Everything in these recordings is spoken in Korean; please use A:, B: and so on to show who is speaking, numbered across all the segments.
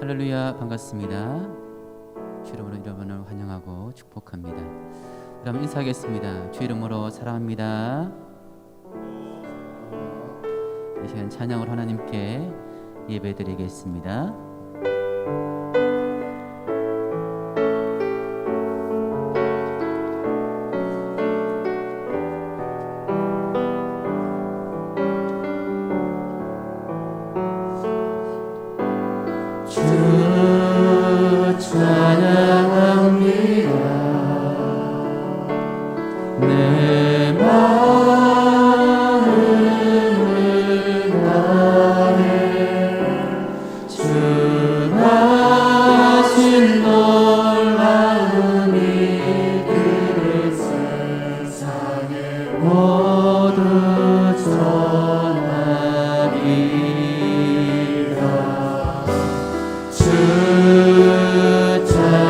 A: 할렐루야, 반갑습니다. 주 이름으로 여러분을 환영하고 축복합니다. 그럼 인사하겠습니다. 주 이름으로 사랑합니다. 이 시간 찬양을 하나님께 예배드리겠습니다. 내 마음을 다해 주 하신 놀라운 일들을 세상에 모두 전하리라. 주 찬양합니다.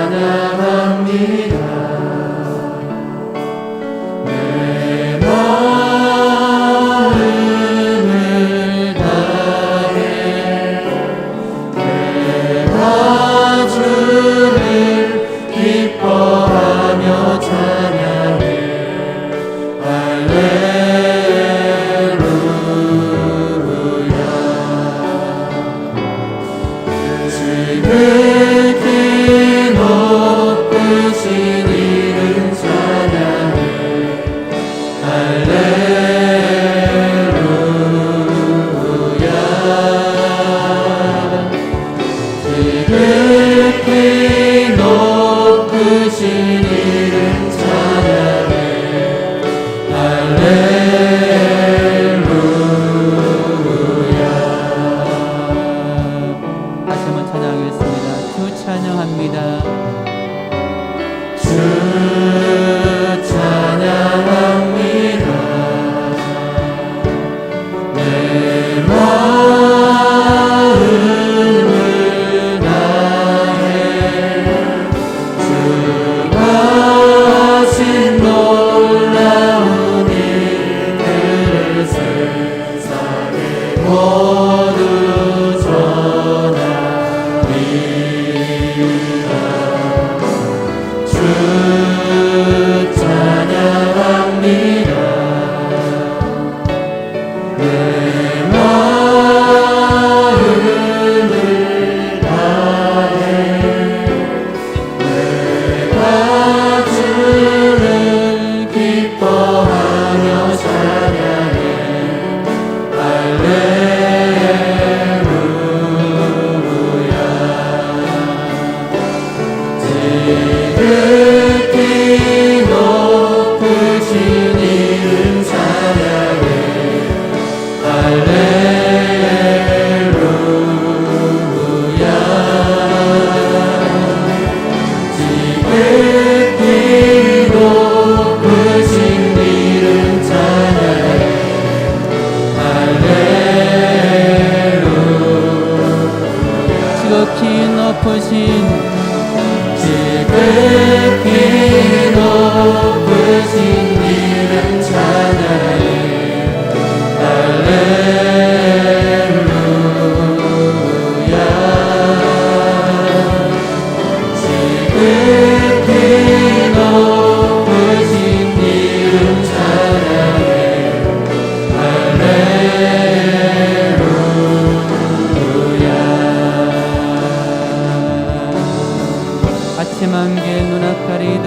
A: 아침 안개 눈앞 가리듯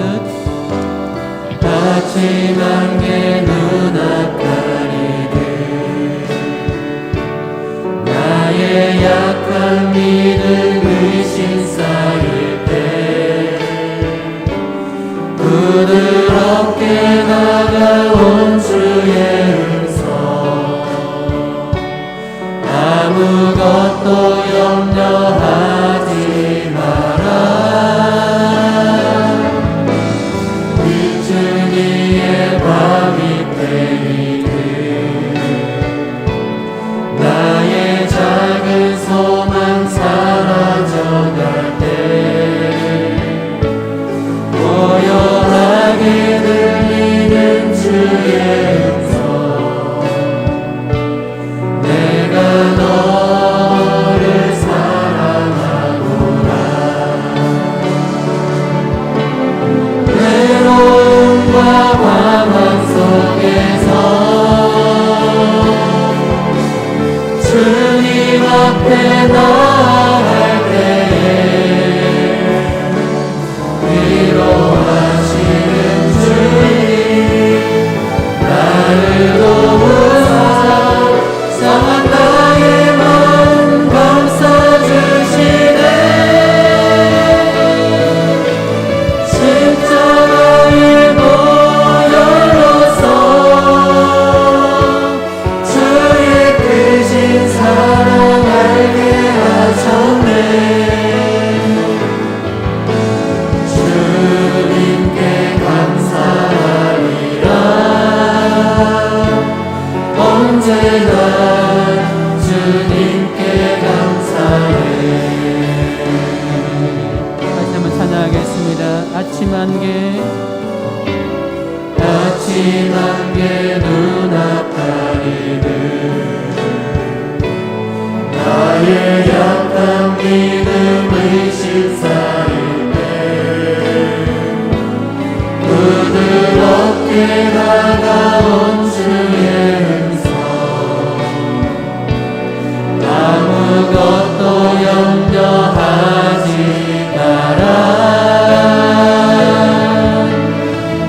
A: 아침 안개 눈앞 가리듯 나의 약한 믿음 의심 쌓일 때 부드럽게 다가온 주의 음성 아무것도 염려하지 마라. 나의 작은 소망 사라져갈 때 고요하게 들리는 주의 음성 내가 너를 사랑하고 앞에 나아갈 때에 위로하시는 주님 나를 도우사 상한 나의 마음 감싸주시네 십자가의 보혈로서 주의 크신 사랑 알게 하셨네 주님께 감사하리라 언제나 주님께 감사해.
B: 다시 한번 찬양하겠습니다. 아침 안개
A: 아침 안개 눈앞 가리는 나의 약한 믿음의 신사일 때 부드럽게 다가온 주의 음성 아무것도 염려하지 마라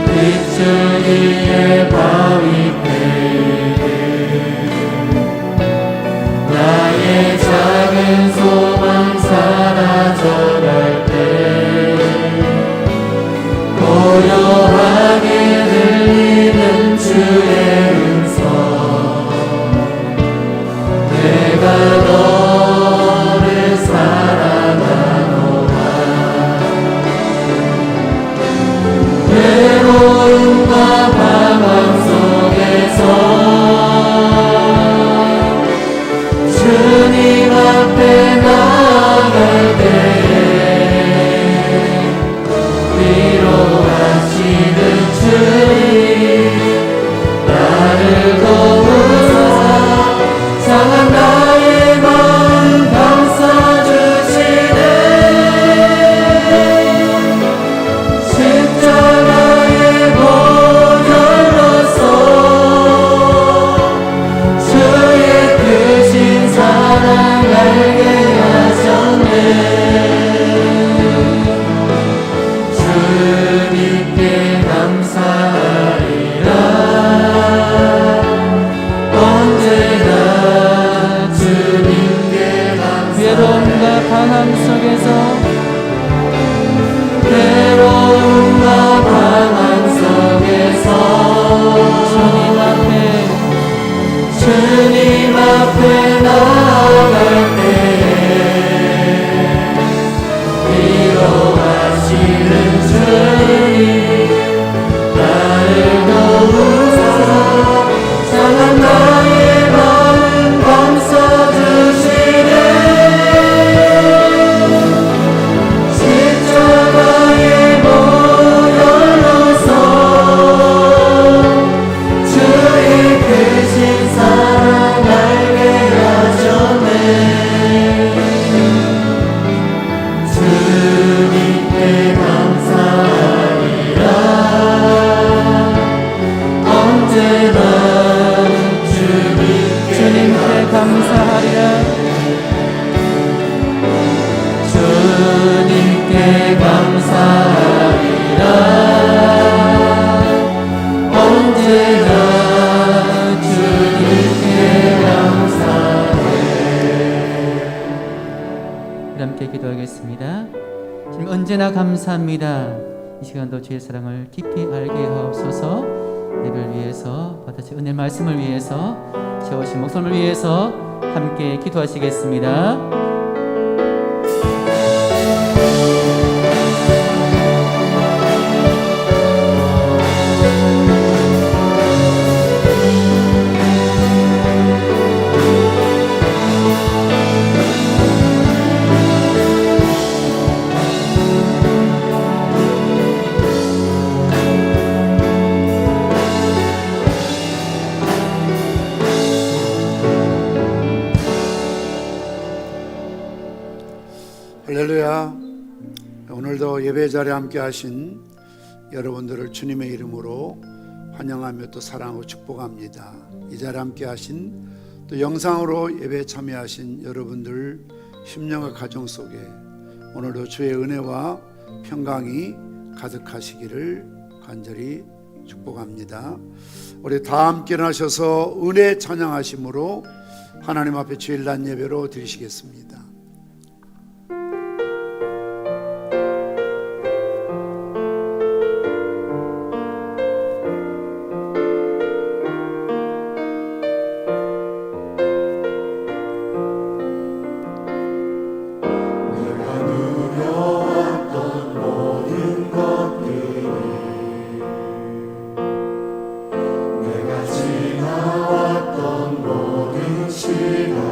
A: 빗줄기에 바위 나의 작은 소망 사라져갈 때 고요하게 들리는 주의 음성 내가 너를 사랑하노라 외로움과 방황 속에서 주님 앞에 나아갈 때에 위로하시는 주님 나를 도우사 상한 나의 마음 감싸주시네 십자가의 보혈로서 주의 크신 사랑 알게 하셨네 주님께 감사하리라 언제나 주님께 감사하리라
B: 외로움과 방황 속에서
A: 외로움과 방황 속에서 주님 앞에 나아갈 때에 위로하시는 주님 나를 도우사 상한 나의 마음 감싸주시네 십자가의 보혈로서 주의 크신 사랑 알게 하셨네 주님께 감사하리라 언제나 주님께
B: 감사하리라.
A: 주님께 감사하리라 언제나 주님께 감사해.
B: 함께 기도하겠습니다. 주님 언제나 감사합니다. 이 시간도 주의 사랑을 깊이 알게 하옵소서. 예배를 위해서 받으신 은혜 말씀을 위해서 세우신 목숨을 위해서 함께 기도하시겠습니다.
C: 할렐루야. 오늘도 예배 자리에 함께 하신 여러분들을 주님의 이름으로 환영하며 또 사랑하고 축복합니다. 이 자리에 함께 하신 또 영상으로 예배에 참여하신 여러분들 심령과 가정 속에 오늘도 주의 은혜와 평강이 가득하시기를 간절히 축복합니다. 우리 다 함께 일어나셔서 은혜 찬양하심으로 하나님 앞에 주일 낮 예배로 드리시겠습니다.
A: 지나왔던 모든 시간이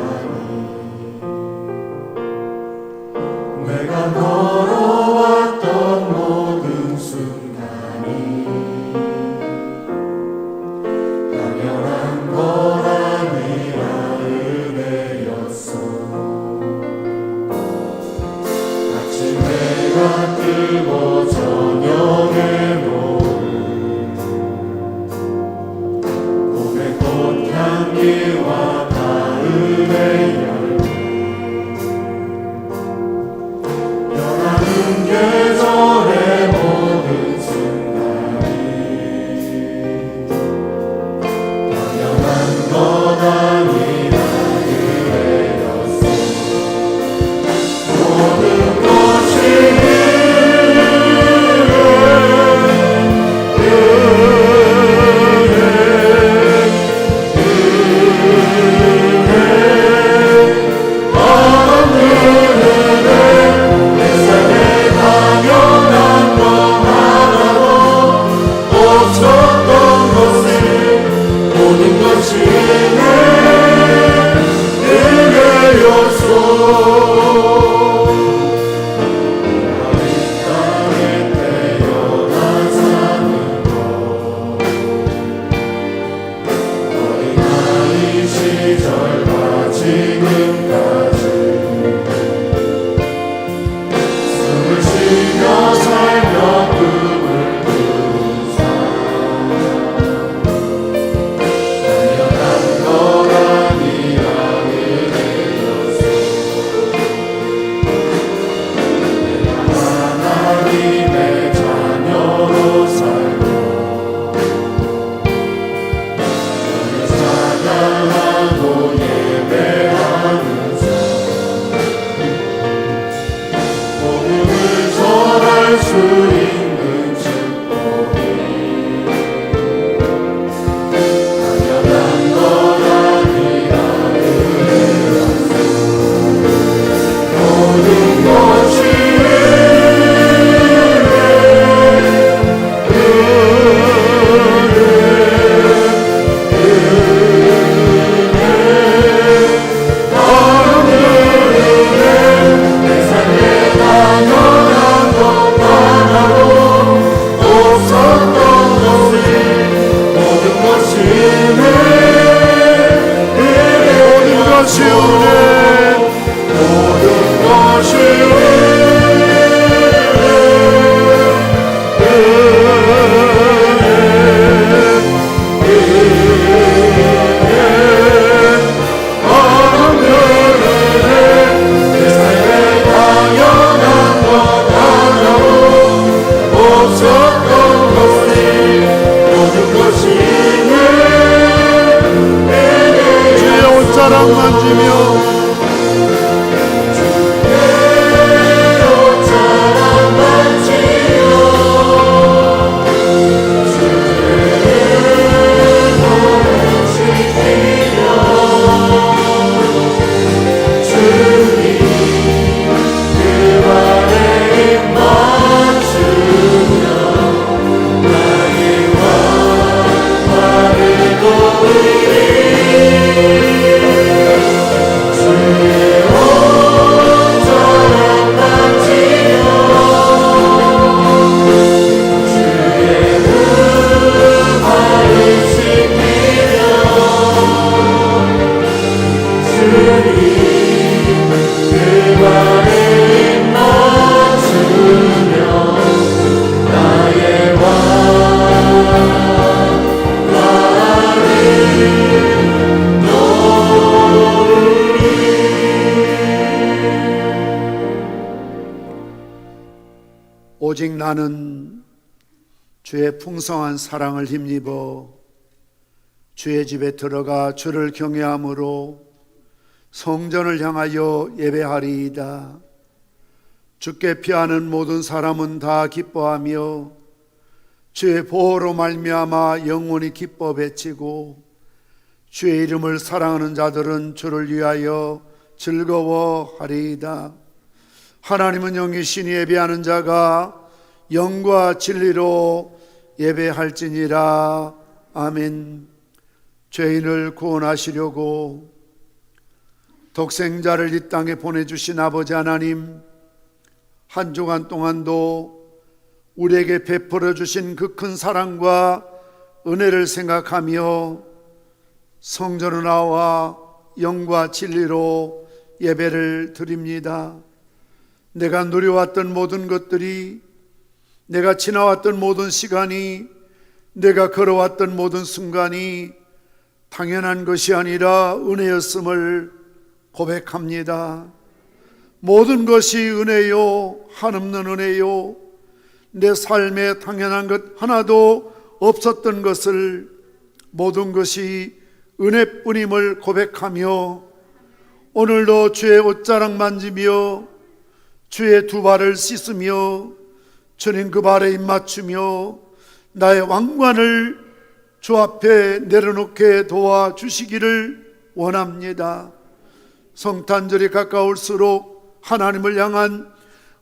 C: 나는 주의 풍성한 사랑을 힘입어 주의 집에 들어가 주를 경외함으로 성전을 향하여 예배하리이다. 주께 피하는 모든 사람은 다 기뻐하며 주의 보호로 말미암아 영원히 기뻐 외치고 주의 이름을 사랑하는 자들은 주를 위하여 즐거워하리이다. 하나님은 영이시니 예배하는 자가 영과 진리로 예배할지니라. 아멘. 죄인을 구원하시려고 독생자를 이 땅에 보내주신 아버지 하나님, 한 주간 동안도 우리에게 베풀어 주신 그 큰 사랑과 은혜를 생각하며 성전에 나와 영과 진리로 예배를 드립니다. 내가 누려왔던 모든 것들이, 내가 지나왔던 모든 시간이, 내가 걸어왔던 모든 순간이 당연한 것이 아니라 은혜였음을 고백합니다. 모든 것이 은혜요, 한없는 은혜요, 내 삶에 당연한 것 하나도 없었던 것을 모든 것이 은혜뿐임을 고백하며 오늘도 주의 옷자락 만지며 주의 두 발을 씻으며 주님 그 발에 입맞추며 나의 왕관을 주 앞에 내려놓게 도와주시기를 원합니다. 성탄절이 가까울수록 하나님을 향한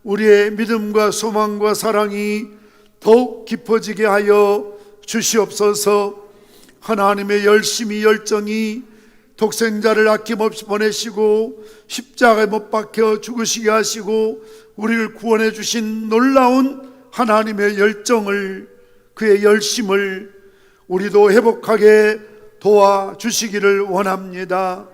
C: 우리의 믿음과 소망과 사랑이 더욱 깊어지게 하여 주시옵소서. 하나님의 열정이 독생자를 아낌없이 보내시고 십자가에 못 박혀 죽으시게 하시고 우리를 구원해 주신 놀라운 하나님의 열정을, 그의 열심을 우리도 회복하게 도와주시기를 원합니다.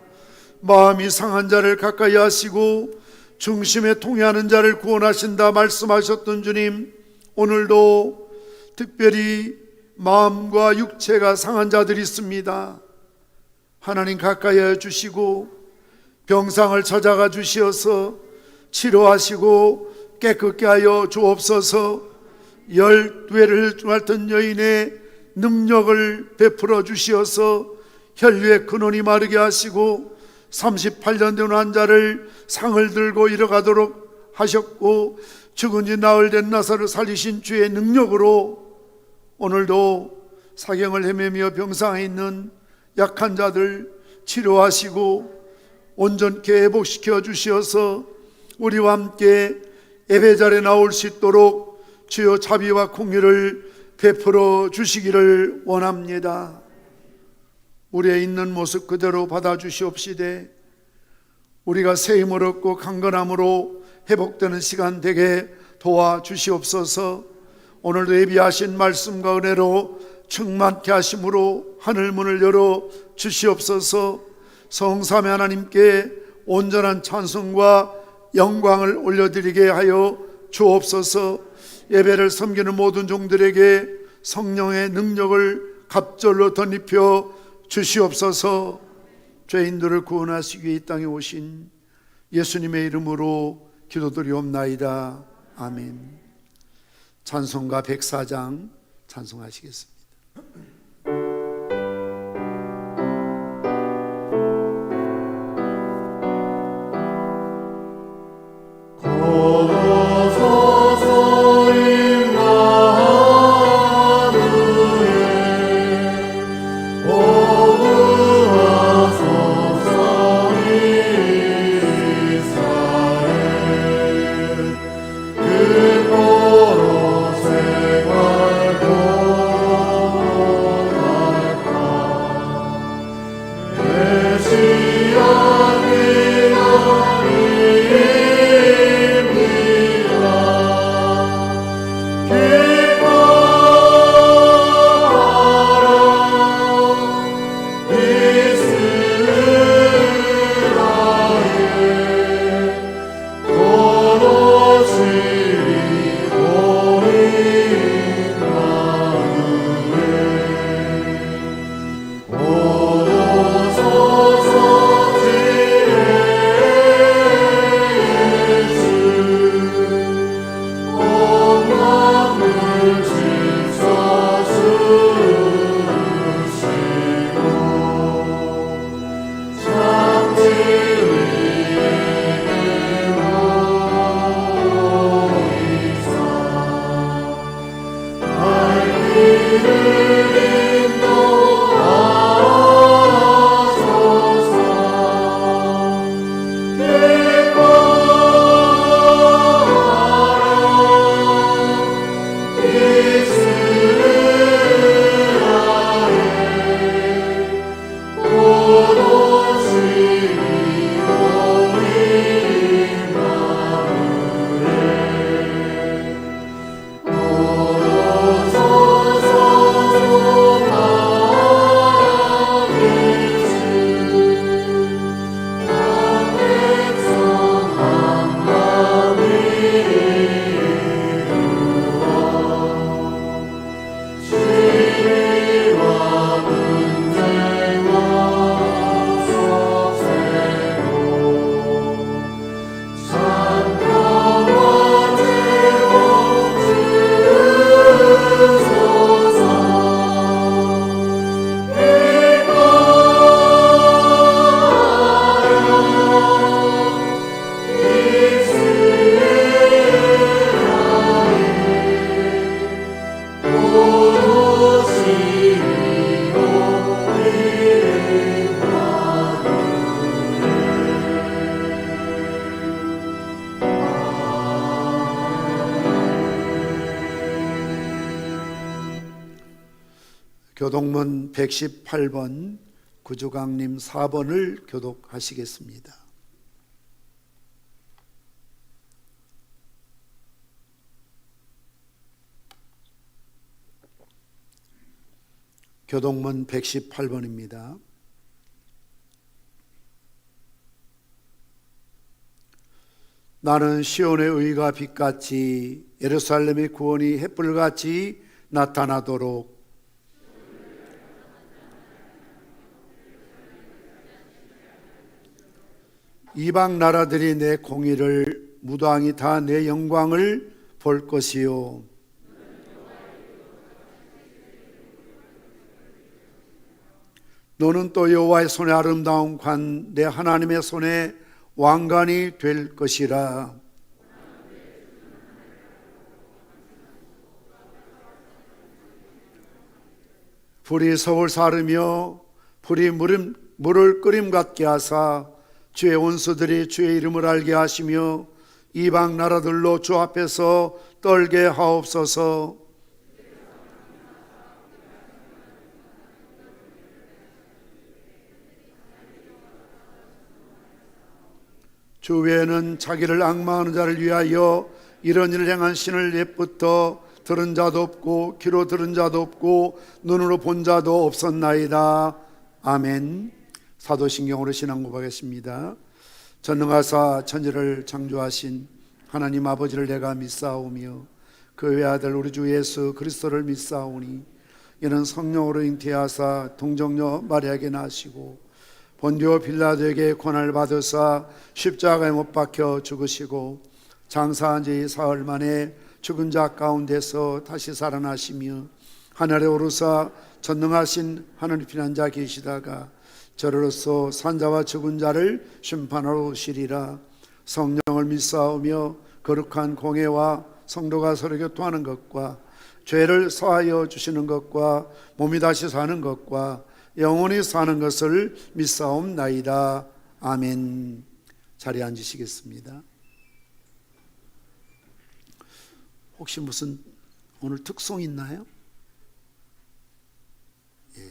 C: 마음이 상한 자를 가까이 하시고 중심에 통해하는 자를 구원하신다 말씀하셨던 주님, 오늘도 특별히 마음과 육체가 상한 자들이 있습니다. 하나님 가까이 해주시고 병상을 찾아가 주시어서 치료하시고 깨끗게 하여 주옵소서. 12회를 앓던 여인의 능력을 베풀어 주시어서 혈류의 근원이 마르게 하시고 38년 된 환자를 상을 들고 일어가도록 하셨고 죽은 지 나흘 된 나사를 살리신 주의 능력으로 오늘도 사경을 헤매며 병상에 있는 약한 자들 치료하시고 온전케 회복시켜 주시어서 우리와 함께 예배자리에 나올 수 있도록 주여 자비와 공의를 베풀어 주시기를 원합니다. 우리의 있는 모습 그대로 받아주시옵시되 우리가 새 힘을 얻고 강건함으로 회복되는 시간 되게 도와주시옵소서. 오늘도 예비하신 말씀과 은혜로 충만케 하심으로 하늘 문을 열어 주시옵소서. 성삼위 하나님께 온전한 찬송과 영광을 올려드리게 하여 주옵소서. 예배를 섬기는 모든 종들에게 성령의 능력을 갑절로 덧입혀 주시옵소서. 죄인들을 구원하시기 위해 이 땅에 오신 예수님의 이름으로 기도드리옵나이다. 아멘. 찬송가 104장 찬송하시겠습니다.
A: 그
C: 교동문 118번 구주강림 4번을 교독하시겠습니다. 교동문 118번입니다. 나는 시온의 의가 빛같이 예루살렘의 구원이 햇불같이 나타나도록 이방 나라들이 내 공의를 무당이 다 내 영광을 볼 것이요 너는 또 여호와의 손에 아름다운 관 내 하나님의 손에 왕관이 될 것이라. 불이 서울 사르며 불이 물을 끓임 같게 하사 주의 원수들이 주의 이름을 알게 하시며 이방 나라들로 주 앞에서 떨게 하옵소서. 주 외에는 자기를 앙망하는 자를 위하여 이런 일을 행한 신을 옛부터 들은 자도 없고 귀로 들은 자도 없고 눈으로 본 자도 없었나이다. 아멘. 사도신경으로 신앙 고백하겠습니다. 전능하사 천지를 창조하신 하나님 아버지를 내가 믿사오며 그 외아들 우리 주 예수 그리스도를 믿사오니 이는 성령으로 잉태하사 동정녀 마리아에게 나시고 본디오 빌라도에게 고난을 받으사 십자가에 못 박혀 죽으시고 장사한 지 사흘 만에 죽은 자 가운데서 다시 살아나시며 하늘에 오르사 전능하신 하늘 피난자 계시다가 저로서 산자와 죽은 자를 심판하러 오시리라. 성령을 믿사오며 거룩한 공회와 성도가 서로 교통하는 것과 죄를 사하여 주시는 것과 몸이 다시 사는 것과 영원히 사는 것을 믿사옵나이다. 아멘. 자리에 앉으시겠습니다. 혹시 무슨 오늘 특송 있나요? 예.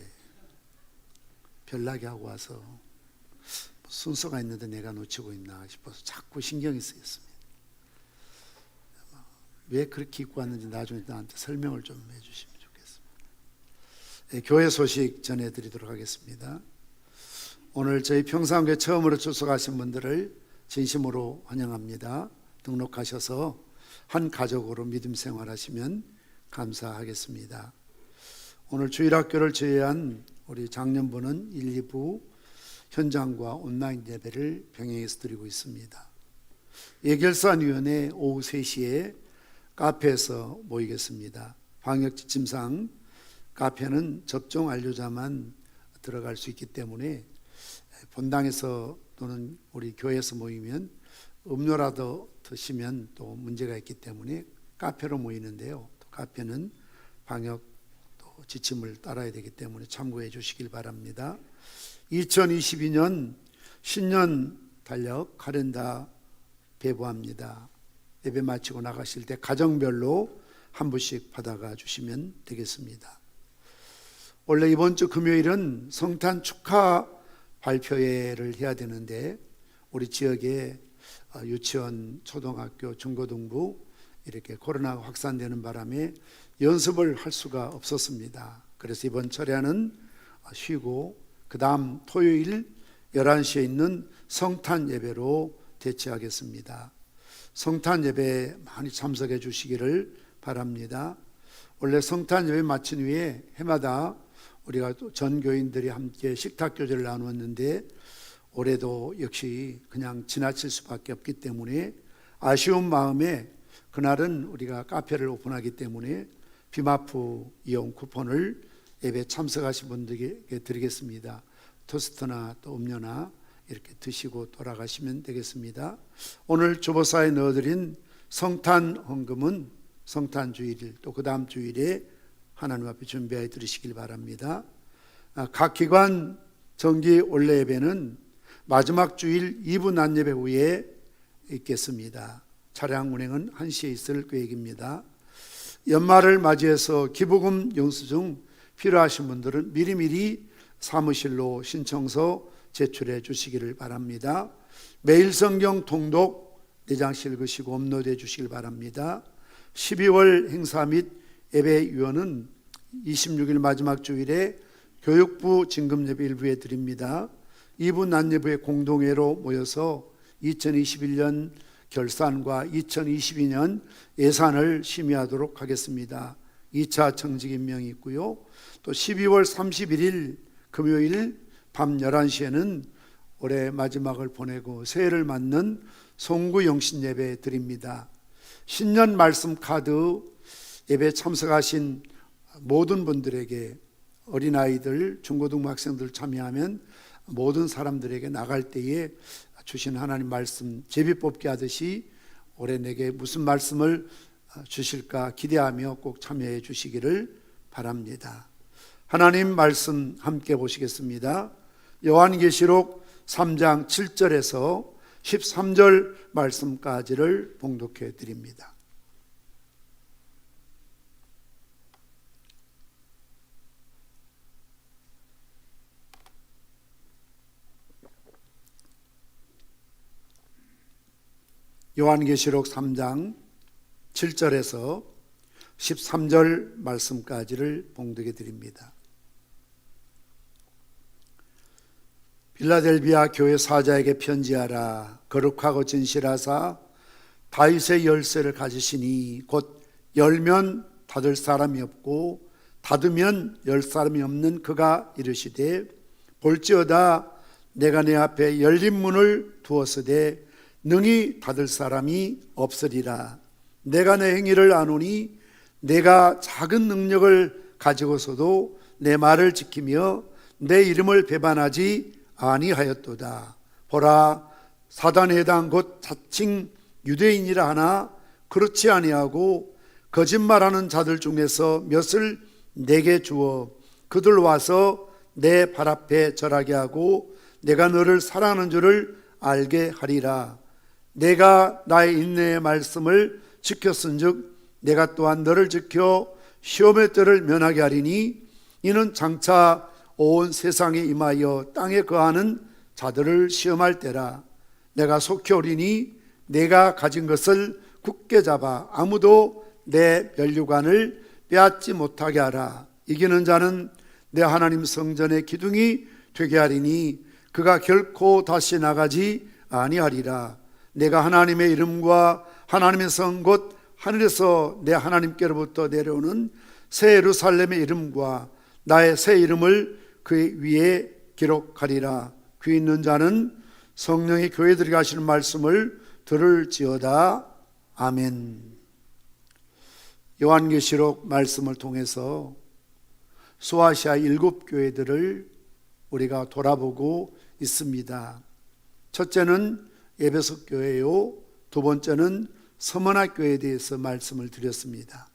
C: 별나게 하고 와서 순서가 있는데 내가 놓치고 있나 싶어서 자꾸 신경이 쓰였습니다. 왜 그렇게 입고 왔는지 나중에 나한테 설명을 좀 해주시면 좋겠습니다. 예, 교회 소식 전해드리도록 하겠습니다. 오늘 저희 평상교회 처음으로 출석하신 분들을 진심으로 환영합니다. 등록하셔서 한 가족으로 믿음 생활하시면 감사하겠습니다. 오늘 주일학교를 제외한 우리 장년부는 1, 2부 현장과 온라인 예배를 병행해서 드리고 있습니다. 예결산위원회 오후 3시에 카페에서 모이겠습니다. 방역지침상 카페는 접종 완료자만 들어갈 수 있기 때문에 본당에서 또는 우리 교회에서 모이면 음료라도 드시면 또 문제가 있기 때문에 카페로 모이는데요. 또 카페는 방역 또 지침을 따라야 되기 때문에 참고해 주시길 바랍니다. 2022년 신년 달력 카렌다 배부합니다. 예배 마치고 나가실 때 가정별로 한 부씩 받아가 주시면 되겠습니다. 원래 이번 주 금요일은 성탄 축하 발표회를 해야 되는데 우리 지역에 유치원, 초등학교, 중고등부 이렇게 코로나가 확산되는 바람에 연습을 할 수가 없었습니다. 그래서 이번 철야는 쉬고 그 다음 토요일 11시에 있는 성탄 예배로 대체하겠습니다. 성탄 예배에 많이 참석해 주시기를 바랍니다. 원래 성탄 예배 마친 후에 해마다 우리가 전 교인들이 함께 식탁 교제를 나누었는데 올해도 역시 그냥 지나칠 수밖에 없기 때문에 아쉬운 마음에 그날은 우리가 카페를 오픈하기 때문에 비마프 이용 쿠폰을 예배 참석하신 분들에게 드리겠습니다. 토스트나 또 음료나 이렇게 드시고 돌아가시면 되겠습니다. 오늘 주보사에 넣어드린 성탄 헌금은 성탄 주일 또 그 다음 주일에 하나님 앞에 준비해 드리시길 바랍니다. 각 기관 정기 원래 예배는 마지막 주일 2부 낮 예배 후에 있겠습니다. 차량 운행은 1시에 있을 계획입니다. 연말을 맞이해서 기부금 영수증 필요하신 분들은 미리미리 사무실로 신청서 제출해 주시기를 바랍니다. 매일 성경 통독 4장씩 읽으시고 업로드해 주시길 바랍니다. 12월 행사 및 예배 유언은 26일 마지막 주일에 교육부 진금예배 일부에 드립니다. 2부 낮예부에 공동회로 모여서 2021년 결산과 2022년 예산을 심의하도록 하겠습니다. 2차 청직 임명이 있고요. 또 12월 31일 금요일 밤 11시에는 올해 마지막을 보내고 새해를 맞는 송구 영신 예배 드립니다. 신년 말씀 카드 예배 참석하신 모든 분들에게 어린아이들, 중고등부 학생들 참여하면 모든 사람들에게 나갈 때에 주신 하나님 말씀 제비뽑기 하듯이 올해 내게 무슨 말씀을 주실까 기대하며 꼭 참여해 주시기를 바랍니다. 하나님 말씀 함께 보시겠습니다. 요한계시록 3장 7절에서 13절 말씀까지를 봉독해 드립니다. 요한계시록 3장 7절에서 13절 말씀까지를 봉독해 드립니다. 빌라델비아 교회 사자에게 편지하라. 거룩하고 진실하사 다윗의 열쇠를 가지시니 곧 열면 닫을 사람이 없고 닫으면 열 사람이 없는 그가 이르시되 볼지어다 내가 내 앞에 열린 문을 두었으되 능히 닫을 사람이 없으리라. 내가 내 행위를 아노니 내가 작은 능력을 가지고서도 내 말을 지키며 내 이름을 배반하지 아니하였도다. 보라, 사단의 해당 곧 자칭 유대인이라 하나 그렇지 아니하고 거짓말하는 자들 중에서 몇을 내게 주어 그들 와서 내 발 앞에 절하게 하고 내가 너를 사랑하는 줄을 알게 하리라. 내가 나의 인내의 말씀을 지켰은즉 내가 또한 너를 지켜 시험의 때를 면하게 하리니 이는 장차 온 세상에 임하여 땅에 거하는 자들을 시험할 때라. 내가 속히 오리니 내가 가진 것을 굳게 잡아 아무도 내 면류관을 빼앗지 못하게 하라. 이기는 자는 내 하나님 성전의 기둥이 되게 하리니 그가 결코 다시 나가지 아니하리라. 내가 하나님의 이름과 하나님의 성 곧 하늘에서 내 하나님께로부터 내려오는 새 예루살렘의 이름과 나의 새 이름을 그 위에 기록하리라. 귀 있는 자는 성령이 교회들에게 하시는 말씀을 들을지어다. 아멘. 요한계시록 말씀을 통해서 소아시아 7교회들을 우리가 돌아보고 있습니다. 첫째는 에베소 교회요, 두 번째는 서머나 교회에 대해서 말씀을 드렸습니다.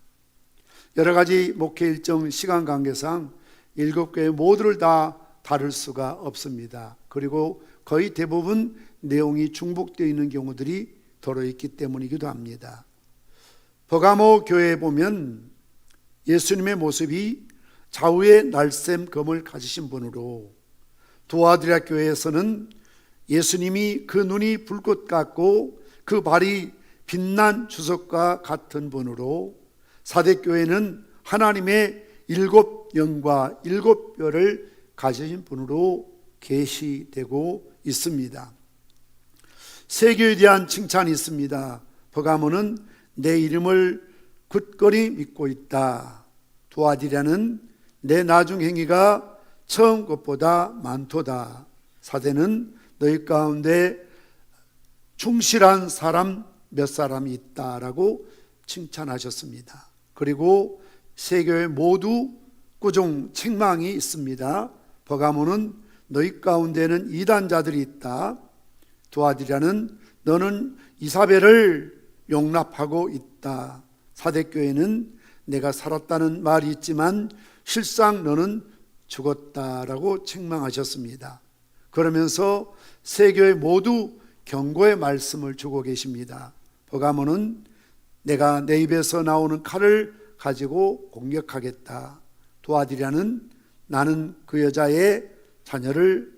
C: 여러 가지 목회 일정 시간 관계상 7교회 모두를 다 다룰 수가 없습니다. 그리고 거의 대부분 내용이 중복되어 있는 경우들이 더러 있기 때문이기도 합니다. 버가모 교회에 보면 예수님의 모습이 좌우에 날쌘 검을 가지신 분으로, 두아드라 교회에서는 예수님이 그 눈이 불꽃 같고 그 발이 빛난 주석과 같은 분으로, 사대교회는 하나님의 7영과 7뼈를 가지신 분으로 계시되고 있습니다. 세 교회에 대한 칭찬이 있습니다. 버가모는 내 이름을 굳건히 믿고 있다. 두아디라는 내 나중 행위가 처음 것보다 많도다. 사대는 너희 가운데 충실한 사람 몇 사람이 있다라고 칭찬하셨습니다. 그리고 세 교회 모두 꾸중 책망이 있습니다. 버가모는 너희 가운데는 이단자들이 있다. 두아디라는 너는 이사벨을 용납하고 있다. 사대교회는 내가 살았다는 말이 있지만 실상 너는 죽었다라고 책망하셨습니다. 그러면서 세 교회 모두 경고의 말씀을 주고 계십니다. 버가모는 내가 내 입에서 나오는 칼을 가지고 공격하겠다. 도와드리라는 나는 그 여자의 자녀를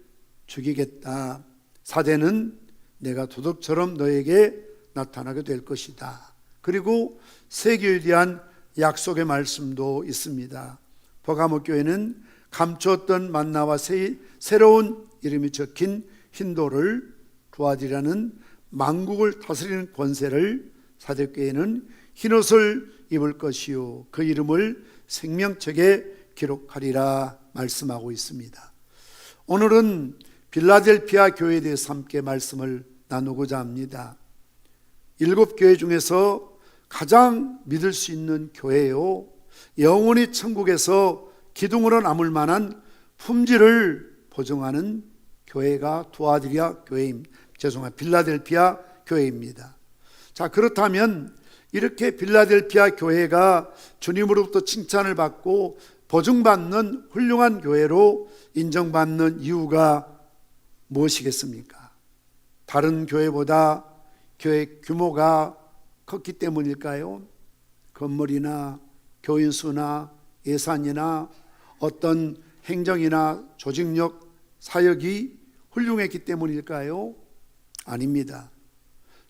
C: 죽이겠다. 사대는 내가 도둑처럼 너에게 나타나게 될 것이다. 그리고 새 교회에 대한 약속의 말씀도 있습니다. 버가모 교회는 감추었던 만나와 새로운 이름이 적힌 흰 돌을 도와드리라는 만국을 다스리는 권세를, 사대교회는 흰옷을 입을 것이요 그 이름을 생명책에 기록하리라 말씀하고 있습니다. 오늘은 빌라델피아 교회에 대해서 함께 말씀을 나누고자 합니다. 7교회 중에서 가장 믿을 수 있는 교회요, 영원히 천국에서 기둥으로 남을 만한 품질을 보증하는 교회가 빌라델피아 교회입니다. 자, 그렇다면 이렇게 빌라델피아 교회가 주님으로부터 칭찬을 받고 보증받는 훌륭한 교회로 인정받는 이유가 무엇이겠습니까? 다른 교회보다 교회 규모가 컸기 때문일까요? 건물이나 교인 수나 예산이나 어떤 행정이나 조직력, 사역이 훌륭했기 때문일까요? 아닙니다.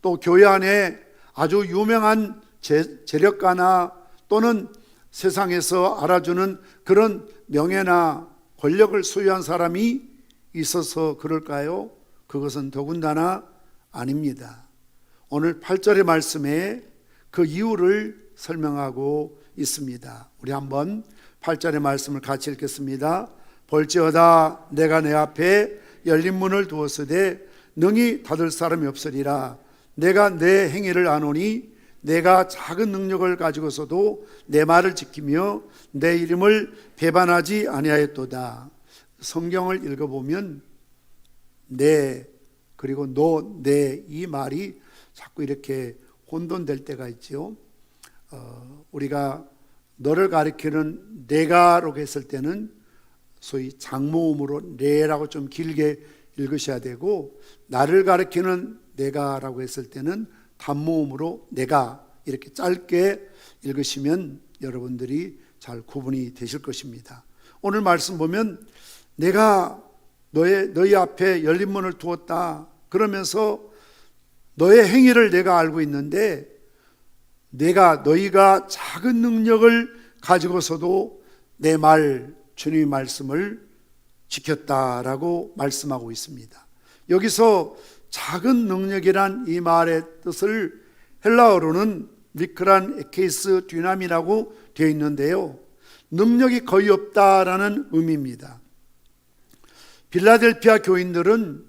C: 또 교회 안에 아주 유명한 재력가나 또는 세상에서 알아주는 그런 명예나 권력을 소유한 사람이 있어서 그럴까요? 그것은 더군다나 아닙니다. 오늘 8절의 말씀에 그 이유를 설명하고 있습니다. 우리 한번 8절의 말씀을 같이 읽겠습니다. 볼지어다 내가 내 앞에 열린 문을 두었으되 능히 닫을 사람이 없으리라. 내가 내 행위를 아노니 내가 작은 능력을 가지고서도 내 말을 지키며 내 이름을 배반하지 아니하였도다. 성경을 읽어보면 내 그리고 너, 내 이 말이 자꾸 이렇게 혼돈될 때가 있죠. 우리가 너를 가리키는 내가라고 했을 때는 소위 장모음으로 내라고 좀 길게 읽으셔야 되고, 나를 가리키는 내가라고 했을 때는 단모음으로 내가 이렇게 짧게 읽으시면 여러분들이 잘 구분이 되실 것입니다. 오늘 말씀 보면 내가 너희 앞에 열린 문을 두었다 그러면서 너의 행위를 내가 알고 있는데 너희가 작은 능력을 가지고서도 내 말, 주님의 말씀을 지켰다라고 말씀하고 있습니다. 여기서 작은 능력이란 이 말의 뜻을 헬라어로는 미크란 에케이스 듀나미라고 되어 있는데요, 능력이 거의 없다라는 의미입니다. 빌라델피아 교인들은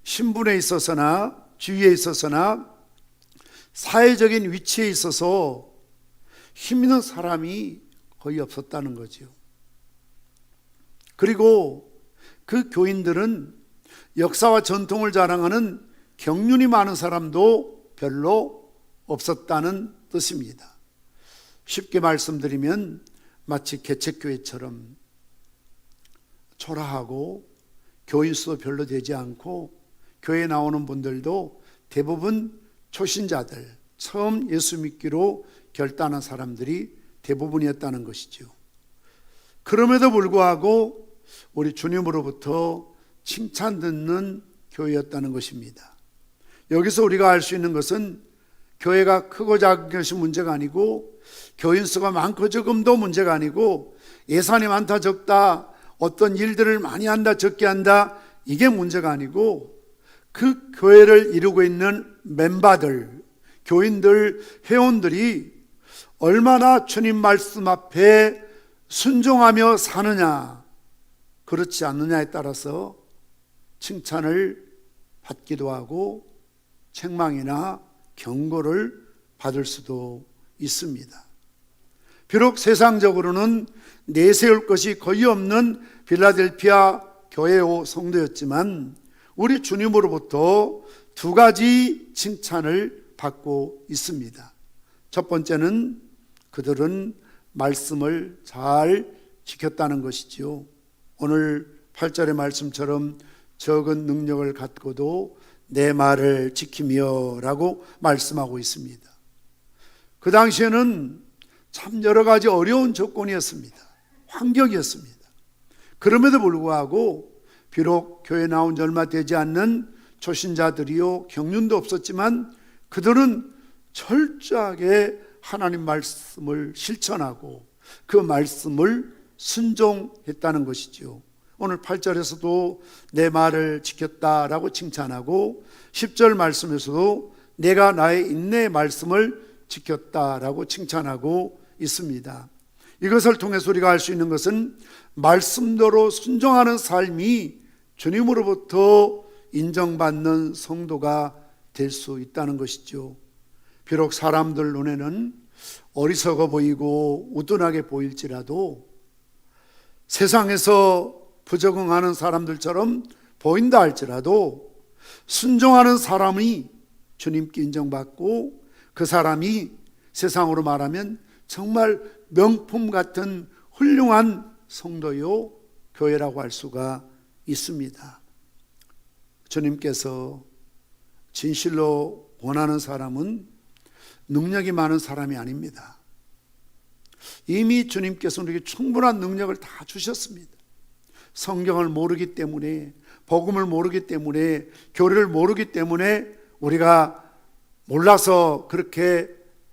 C: 신분에 있어서나 지위에 있어서나 사회적인 위치에 있어서 힘 있는 사람이 거의 없었다는 거죠. 그리고 그 교인들은 역사와 전통을 자랑하는 경륜이 많은 사람도 별로 없었다는 뜻입니다. 쉽게 말씀드리면 마치 개척교회처럼 초라하고 교인 수도 별로 되지 않고 교회에 나오는 분들도 대부분 초신자들, 처음 예수 믿기로 결단한 사람들이 대부분이었다는 것이죠. 그럼에도 불구하고 우리 주님으로부터 칭찬 듣는 교회였다는 것입니다. 여기서 우리가 알 수 있는 것은 교회가 크고 작은 것이 문제가 아니고, 교인 수가 많고 적음도 문제가 아니고, 예산이 많다 적다, 어떤 일들을 많이 한다 적게 한다, 이게 문제가 아니고, 그 교회를 이루고 있는 멤버들, 교인들, 회원들이 얼마나 주님 말씀 앞에 순종하며 사느냐, 그렇지 않느냐에 따라서 칭찬을 받기도 하고 책망이나 경고를 받을 수도 있습니다. 비록 세상적으로는 내세울 것이 거의 없는 빌라델피아 교회요 성도였지만 우리 주님으로부터 두 가지 칭찬을 받고 있습니다. 첫 번째는 그들은 말씀을 잘 지켰다는 것이지요. 오늘 8절의 말씀처럼 적은 능력을 갖고도 내 말을 지키며 라고 말씀하고 있습니다. 그 당시에는 참 여러 가지 어려운 조건이었습니다. 환경이었습니다. 그럼에도 불구하고 비록 교회 나온 지 얼마 되지 않는 초신자들이요 경륜도 없었지만 그들은 철저하게 하나님 말씀을 실천하고 그 말씀을 순종했다는 것이죠. 오늘 8절에서도 내 말을 지켰다라고 칭찬하고 10절 말씀에서도 내가 나의 인내의 말씀을 지켰다라고 칭찬하고 있습니다. 이것을 통해서 우리가 알 수 있는 것은 말씀대로 순종하는 삶이 주님으로부터 인정받는 성도가 될 수 있다는 것이죠. 비록 사람들 눈에는 어리석어 보이고 우둔하게 보일지라도 세상에서 부적응하는 사람들처럼 보인다 할지라도 순종하는 사람이 주님께 인정받고 그 사람이 세상으로 말하면 정말 명품 같은 훌륭한 성도요 교회라고 할 수가 있습니다. 주님께서 진실로 원하는 사람은 능력이 많은 사람이 아닙니다. 이미 주님께서 우리에게 충분한 능력을 다 주셨습니다. 성경을 모르기 때문에, 복음을 모르기 때문에, 교리를 모르기 때문에 우리가 몰라서 그렇게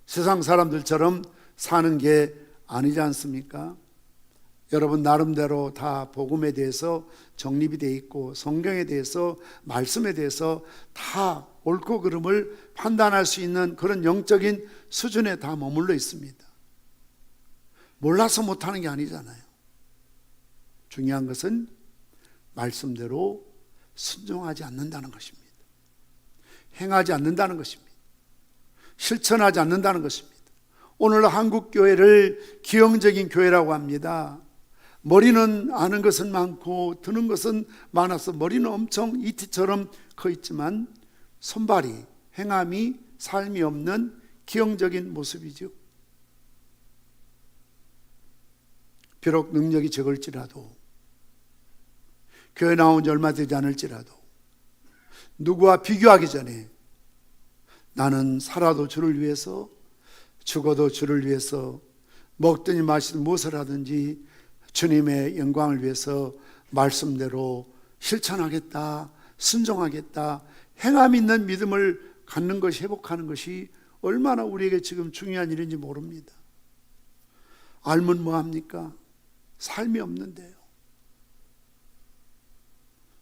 C: 세상 사람들처럼 사는 게 아니지 않습니까? 여러분 나름대로 다 복음에 대해서 정립이 되어 있고 성경에 대해서, 말씀에 대해서 다 옳고 그름을 판단할 수 있는 그런 영적인 수준에 다 머물러 있습니다. 몰라서 못하는 게 아니잖아요. 중요한 것은 말씀대로 순종하지 않는다는 것입니다. 행하지 않는다는 것입니다. 실천하지 않는다는 것입니다. 오늘 한국 교회를 기형적인 교회라고 합니다. 머리는 아는 것은 많고 듣는 것은 많아서 머리는 엄청 이티처럼 커 있지만 손발이, 행함이, 삶이 없는 기형적인 모습이죠. 비록 능력이 적을지라도, 교회 나온 지 얼마 되지 않을지라도, 누구와 비교하기 전에 나는 살아도 주를 위해서, 죽어도 주를 위해서, 먹든지 마시든 무엇을 하든지 주님의 영광을 위해서 말씀대로 실천하겠다, 순종하겠다, 행함 있는 믿음을 갖는 것이, 회복하는 것이 얼마나 우리에게 지금 중요한 일인지 모릅니다. 알면 뭐합니까? 삶이 없는데요.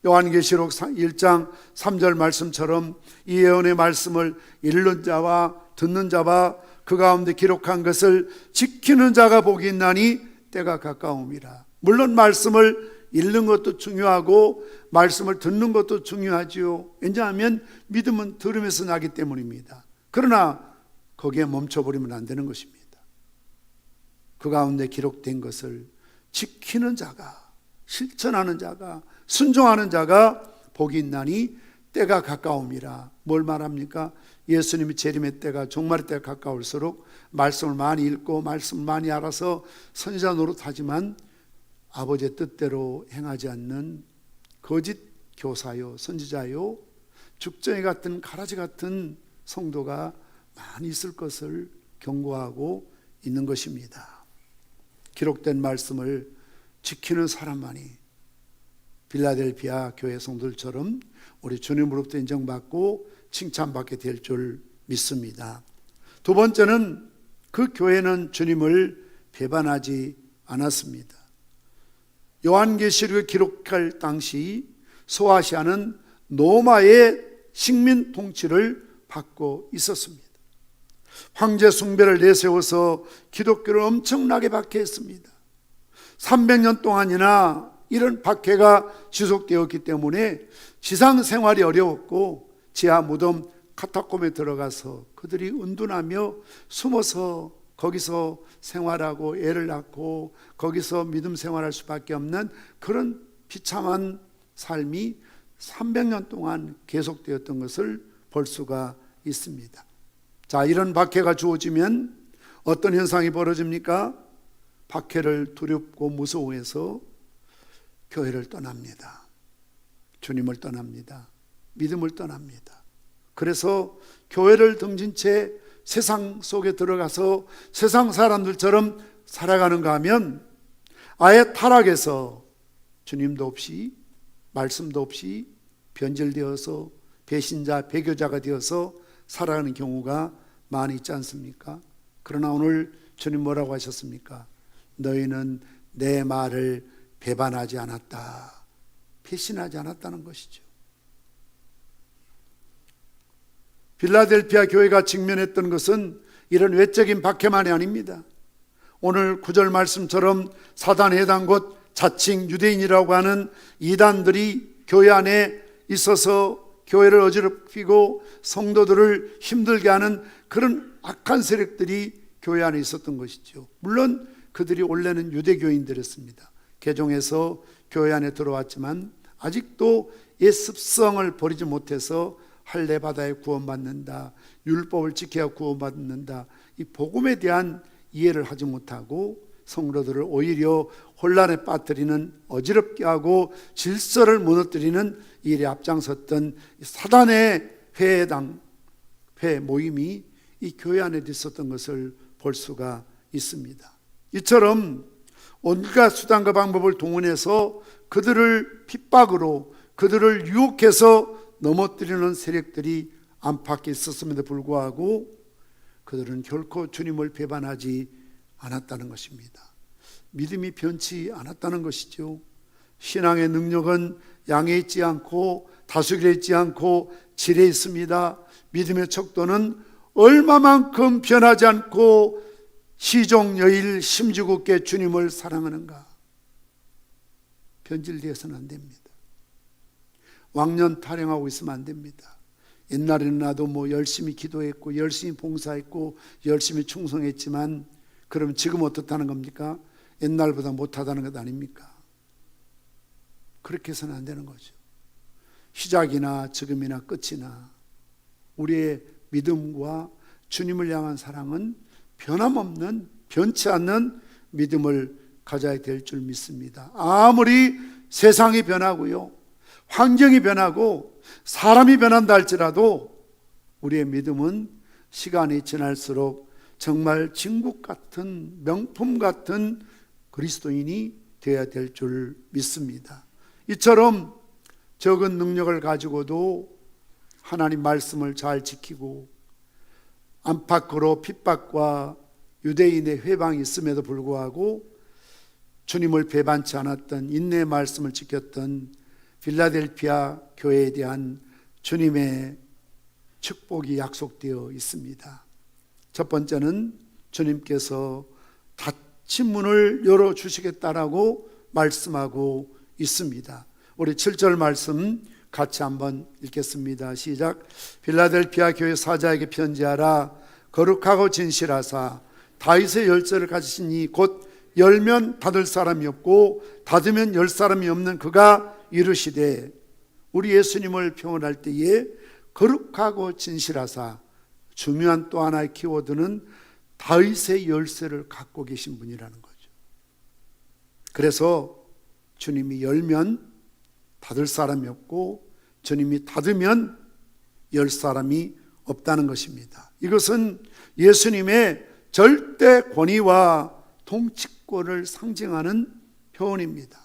C: 요한계시록 1장 3절 말씀처럼 이 예언의 말씀을 읽는 자와 듣는 자와 그 가운데 기록한 것을 지키는 자가 복이 있나니 때가 가까움이라. 물론 말씀을 읽는 것도 중요하고 말씀을 듣는 것도 중요하지요. 왜냐하면 믿음은 들으면서 나기 때문입니다. 그러나 거기에 멈춰버리면 안 되는 것입니다. 그 가운데 기록된 것을 지키는 자가, 실천하는 자가, 순종하는 자가 복이 있나니 때가 가까움이라. 뭘 말합니까? 예수님이 재림의 때가, 종말의 때가 가까울수록 말씀을 많이 읽고 말씀을 많이 알아서 선지자 노릇하지만 아버지의 뜻대로 행하지 않는 거짓 교사요, 선지자요, 죽정이 같은 가라지 같은 성도가 많이 있을 것을 경고하고 있는 것입니다. 기록된 말씀을 지키는 사람만이 빌라델피아 교회 성도들처럼 우리 주님으로부터 인정받고 칭찬받게 될 줄 믿습니다. 두 번째는 그 교회는 주님을 배반하지 않았습니다. 요한계시록에 기록할 당시 소아시아는 로마의 식민 통치를 받고 있었습니다. 황제 숭배를 내세워서 기독교를 엄청나게 박해했습니다. 300년 동안이나 이런 박해가 지속되었기 때문에 지상생활이 어려웠고 지하 무덤 카타콤에 들어가서 그들이 은둔하며 숨어서 거기서 생활하고 애를 낳고 거기서 믿음 생활할 수밖에 없는 그런 비참한 삶이 300년 동안 계속되었던 것을 볼 수가 있습니다. 자, 이런 박해가 주어지면 어떤 현상이 벌어집니까? 박해를 두렵고 무서워해서 교회를 떠납니다. 주님을 떠납니다. 믿음을 떠납니다. 그래서 교회를 등진 채 세상 속에 들어가서 세상 사람들처럼 살아가는가 하면 아예 타락해서 주님도 없이 말씀도 없이 변질되어서 배신자, 배교자가 되어서 살아가는 경우가 많이 있지 않습니까? 그러나 오늘 주님 뭐라고 하셨습니까? 너희는 내 말을 배반하지 않았다, 배신하지 않았다는 것이죠. 필라델피아 교회가 직면했던 것은 이런 외적인 박해만이 아닙니다. 오늘 9절 말씀처럼 사단에 해당 곧 자칭 유대인이라고 하는 이단들이 교회 안에 있어서 교회를 어지럽히고 성도들을 힘들게 하는 그런 악한 세력들이 교회 안에 있었던 것이죠. 물론 그들이 원래는 유대교인들이었습니다. 개종해서 교회 안에 들어왔지만 아직도 옛 습성을 버리지 못해서 할례바다에 구원받는다, 율법을 지켜야 구원받는다, 이 복음에 대한 이해를 하지 못하고 성도들을 오히려 혼란에 빠뜨리는, 어지럽게 하고 질서를 무너뜨리는 일에 앞장섰던 사단의 회 모임이 이 교회 안에 있었던 것을 볼 수가 있습니다. 이처럼 온갖 수단과 방법을 동원해서 그들을 핍박으로, 그들을 유혹해서 넘어뜨리는 세력들이 안팎에 있었음에도 불구하고 그들은 결코 주님을 배반하지 않았다는 것입니다. 믿음이 변치 않았다는 것이죠. 신앙의 능력은 양에 있지 않고 다수결에 있지 않고 질에 있습니다. 믿음의 척도는 얼마만큼 변하지 않고 시종여일 심지궂게 주님을 사랑하는가. 변질되어서는 안 됩니다. 왕년 타령하고 있으면 안 됩니다. 옛날에는 나도 열심히 기도했고 열심히 봉사했고 열심히 충성했지만 그럼 지금 어떻다는 겁니까? 옛날보다 못하다는 것 아닙니까? 그렇게 해서는 안 되는 거죠. 시작이나 지금이나 끝이나 우리의 믿음과 주님을 향한 사랑은 변함없는, 변치 않는 믿음을 가져야 될 줄 믿습니다. 아무리 세상이 변하고요, 환경이 변하고 사람이 변한다 할지라도 우리의 믿음은 시간이 지날수록 정말 진국 같은, 명품 같은 그리스도인이 되어야 될 줄 믿습니다. 이처럼 적은 능력을 가지고도 하나님 말씀을 잘 지키고 안팎으로 핍박과 유대인의 회방이 있음에도 불구하고 주님을 배반치 않았던, 인내의 말씀을 지켰던 필라델피아 교회에 대한 주님의 축복이 약속되어 있습니다. 첫 번째는 주님께서 닫힌 문을 열어주시겠다라고 말씀하고 있습니다. 우리 7절 말씀 같이 한번 읽겠습니다. 시작. 필라델피아 교회 사자에게 편지하라. 거룩하고 진실하사 다윗의 열쇠를 가지신 이 곧 열면 닫을 사람이 없고 닫으면 열 사람이 없는 그가 이르시되, 우리 예수님을 표현할 때에 거룩하고 진실하사, 중요한 또 하나의 키워드는 다윗의 열쇠를 갖고 계신 분이라는 거죠. 그래서 주님이 열면 닫을 사람이 없고 주님이 닫으면 열 사람이 없다는 것입니다. 이것은 예수님의 절대 권위와 통치권을 상징하는 표현입니다.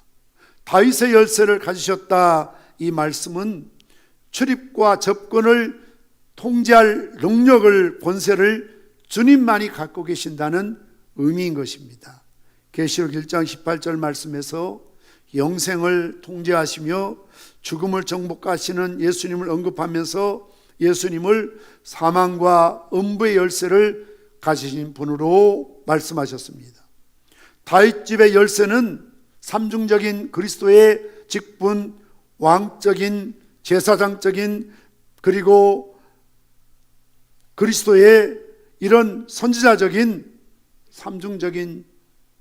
C: 다윗의 열쇠를 가지셨다, 이 말씀은 출입과 접근을 통제할 능력을, 권세를 주님만이 갖고 계신다는 의미인 것입니다. 계시록 1장 18절 말씀에서 영생을 통제하시며 죽음을 정복하시는 예수님을 언급하면서 예수님을 사망과 음부의 열쇠를 가지신 분으로 말씀하셨습니다. 다윗 집의 열쇠는 삼중적인 그리스도의 직분, 왕적인, 제사장적인, 그리고 그리스도의 이런 선지자적인 삼중적인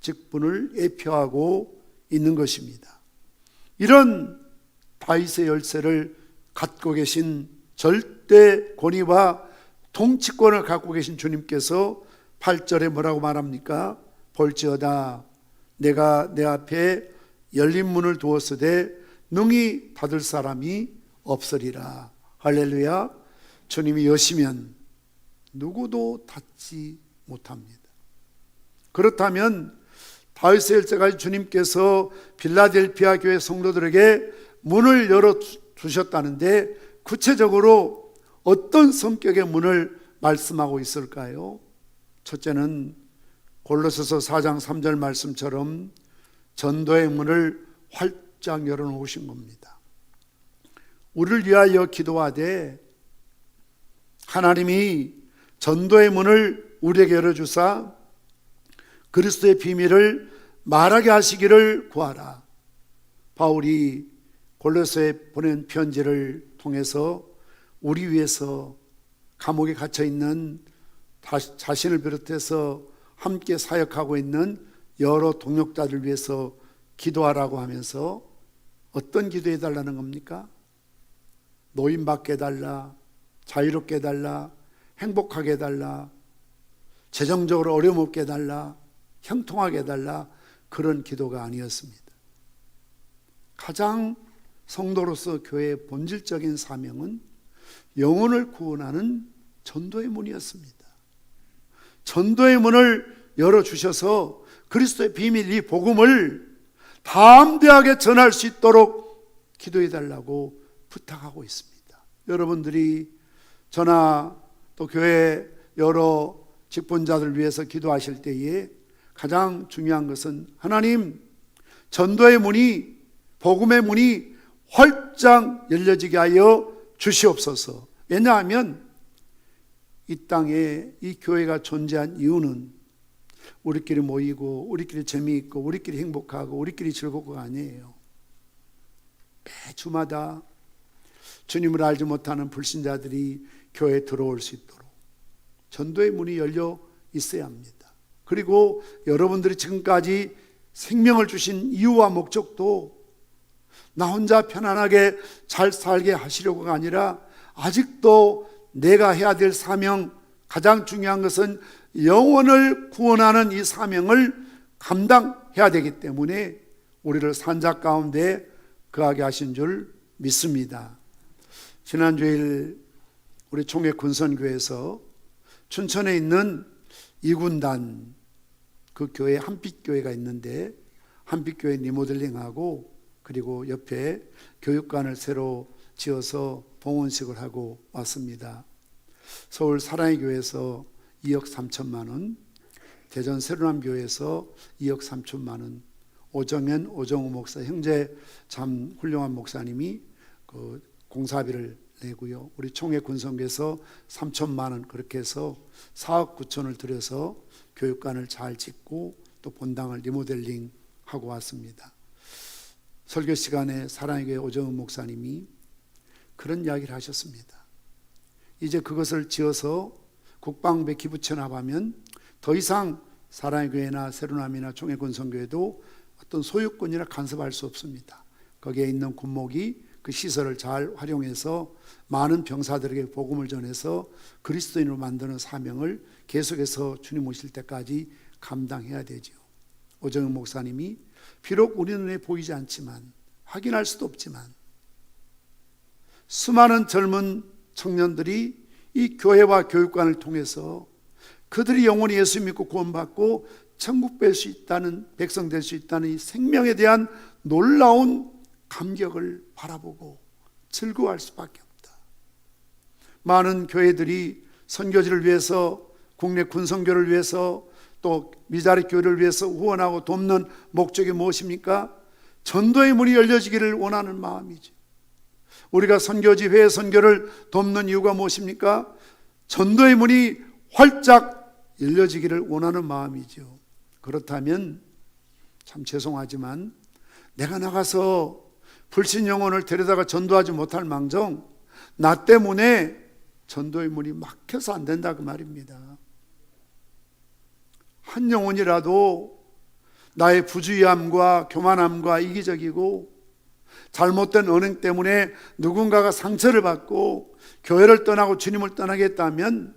C: 직분을 예표하고 있는 것입니다. 이런 다윗의 열쇠를 갖고 계신, 절대 권위와 통치권을 갖고 계신 주님께서 8절에 뭐라고 말합니까? 볼지어다 내가 내 앞에 열린 문을 두었으되 능히 닫을 사람이 없으리라. 할렐루야. 주님이 여시면 누구도 닫지 못합니다. 그렇다면 다윗의 일제까지 주님께서 빌라델피아 교회 성도들에게 문을 열어 두셨다는데 구체적으로 어떤 성격의 문을 말씀하고 있을까요? 첫째는 골로새서 4장 3절 말씀처럼 전도의 문을 활짝 열어놓으신 겁니다. 우리를 위하여 기도하되 하나님이 전도의 문을 우리에게 열어주사 그리스도의 비밀을 말하게 하시기를 구하라. 바울이 골로새에 보낸 편지를 통해서 우리 위해서 감옥에 갇혀있는 자신을 비롯해서 함께 사역하고 있는 여러 동역자들 위해서 기도하라고 하면서 어떤 기도해 달라는 겁니까? 노임받게 해달라, 자유롭게 해달라, 행복하게 해달라, 재정적으로 어려움 없게 해달라, 형통하게 해달라, 그런 기도가 아니었습니다. 가장 성도로서 교회의 본질적인 사명은 영혼을 구원하는 전도의 문이었습니다. 전도의 문을 열어주셔서 그리스도의 비밀, 이 복음을 담대하게 전할 수 있도록 기도해 달라고 부탁하고 있습니다. 여러분들이 저나 또 교회 여러 직분자들 위해서 기도하실 때에 가장 중요한 것은 하나님, 전도의 문이, 복음의 문이 활짝 열려지게 하여 주시옵소서. 왜냐하면 이 땅에 이 교회가 존재한 이유는 우리끼리 모이고 우리끼리 재미있고 우리끼리 행복하고 우리끼리 즐겁고가 아니에요. 매주마다 주님을 알지 못하는 불신자들이 교회에 들어올 수 있도록 전도의 문이 열려 있어야 합니다. 그리고 여러분들이 지금까지 생명을 주신 이유와 목적도 나 혼자 편안하게 잘 살게 하시려고가 아니라 아직도 내가 해야 될 사명, 가장 중요한 것은 영혼을 구원하는 이 사명을 감당해야 되기 때문에 우리를 산자 가운데 거하게 하신 줄 믿습니다. 지난 주일 우리 총회 군선교회에서 춘천에 있는 이군단 그 교회 한빛교회가 있는데 한빛교회 리모델링하고 그리고 옆에 교육관을 새로 지어서 봉헌식을 하고 왔습니다. 서울 사랑의 교회에서 2억 3천만 원, 대전 세로남교회에서 2억 3천만 원, 오정현, 오정우 목사, 형제 참 훌륭한 목사님이 그 공사비를 내고요. 우리 총회 군성교에서 3천만 원, 그렇게 해서 4억 9천을 들여서 교육관을 잘 짓고 또 본당을 리모델링 하고 왔습니다. 설교 시간에 사랑의 교회 오정우 목사님이 그런 이야기를 하셨습니다. 이제 그것을 지어서 국방부에 기부처 나가면 더 이상 사랑의 교회나 세로남이나 총회 군성교회도 어떤 소유권이나 간섭할 수 없습니다. 거기에 있는 군목이 그 시설을 잘 활용해서 많은 병사들에게 복음을 전해서 그리스도인으로 만드는 사명을 계속해서 주님 오실 때까지 감당해야 되죠. 오정은 목사님이 비록 우리 눈에 보이지 않지만, 확인할 수도 없지만 수많은 젊은 청년들이 이 교회와 교육관을 통해서 그들이 영원히 예수 믿고 구원받고 천국 뵐 수 있다는, 백성 될 수 있다는 이 생명에 대한 놀라운 감격을 바라보고 즐거워할 수밖에 없다. 많은 교회들이 선교지를 위해서, 국내 군선교를 위해서, 또 미자리 교회를 위해서 후원하고 돕는 목적이 무엇입니까? 전도의 문이 열려지기를 원하는 마음이죠. 우리가 선교지 회의 선교를 돕는 이유가 무엇입니까? 전도의 문이 활짝 열려지기를 원하는 마음이죠. 그렇다면 참 죄송하지만 내가 나가서 불신 영혼을 데려다가 전도하지 못할 망정 나 때문에 전도의 문이 막혀서 안 된다 그 말입니다. 한 영혼이라도 나의 부주의함과 교만함과 이기적이고 잘못된 언행 때문에 누군가가 상처를 받고 교회를 떠나고 주님을 떠나게 했다면,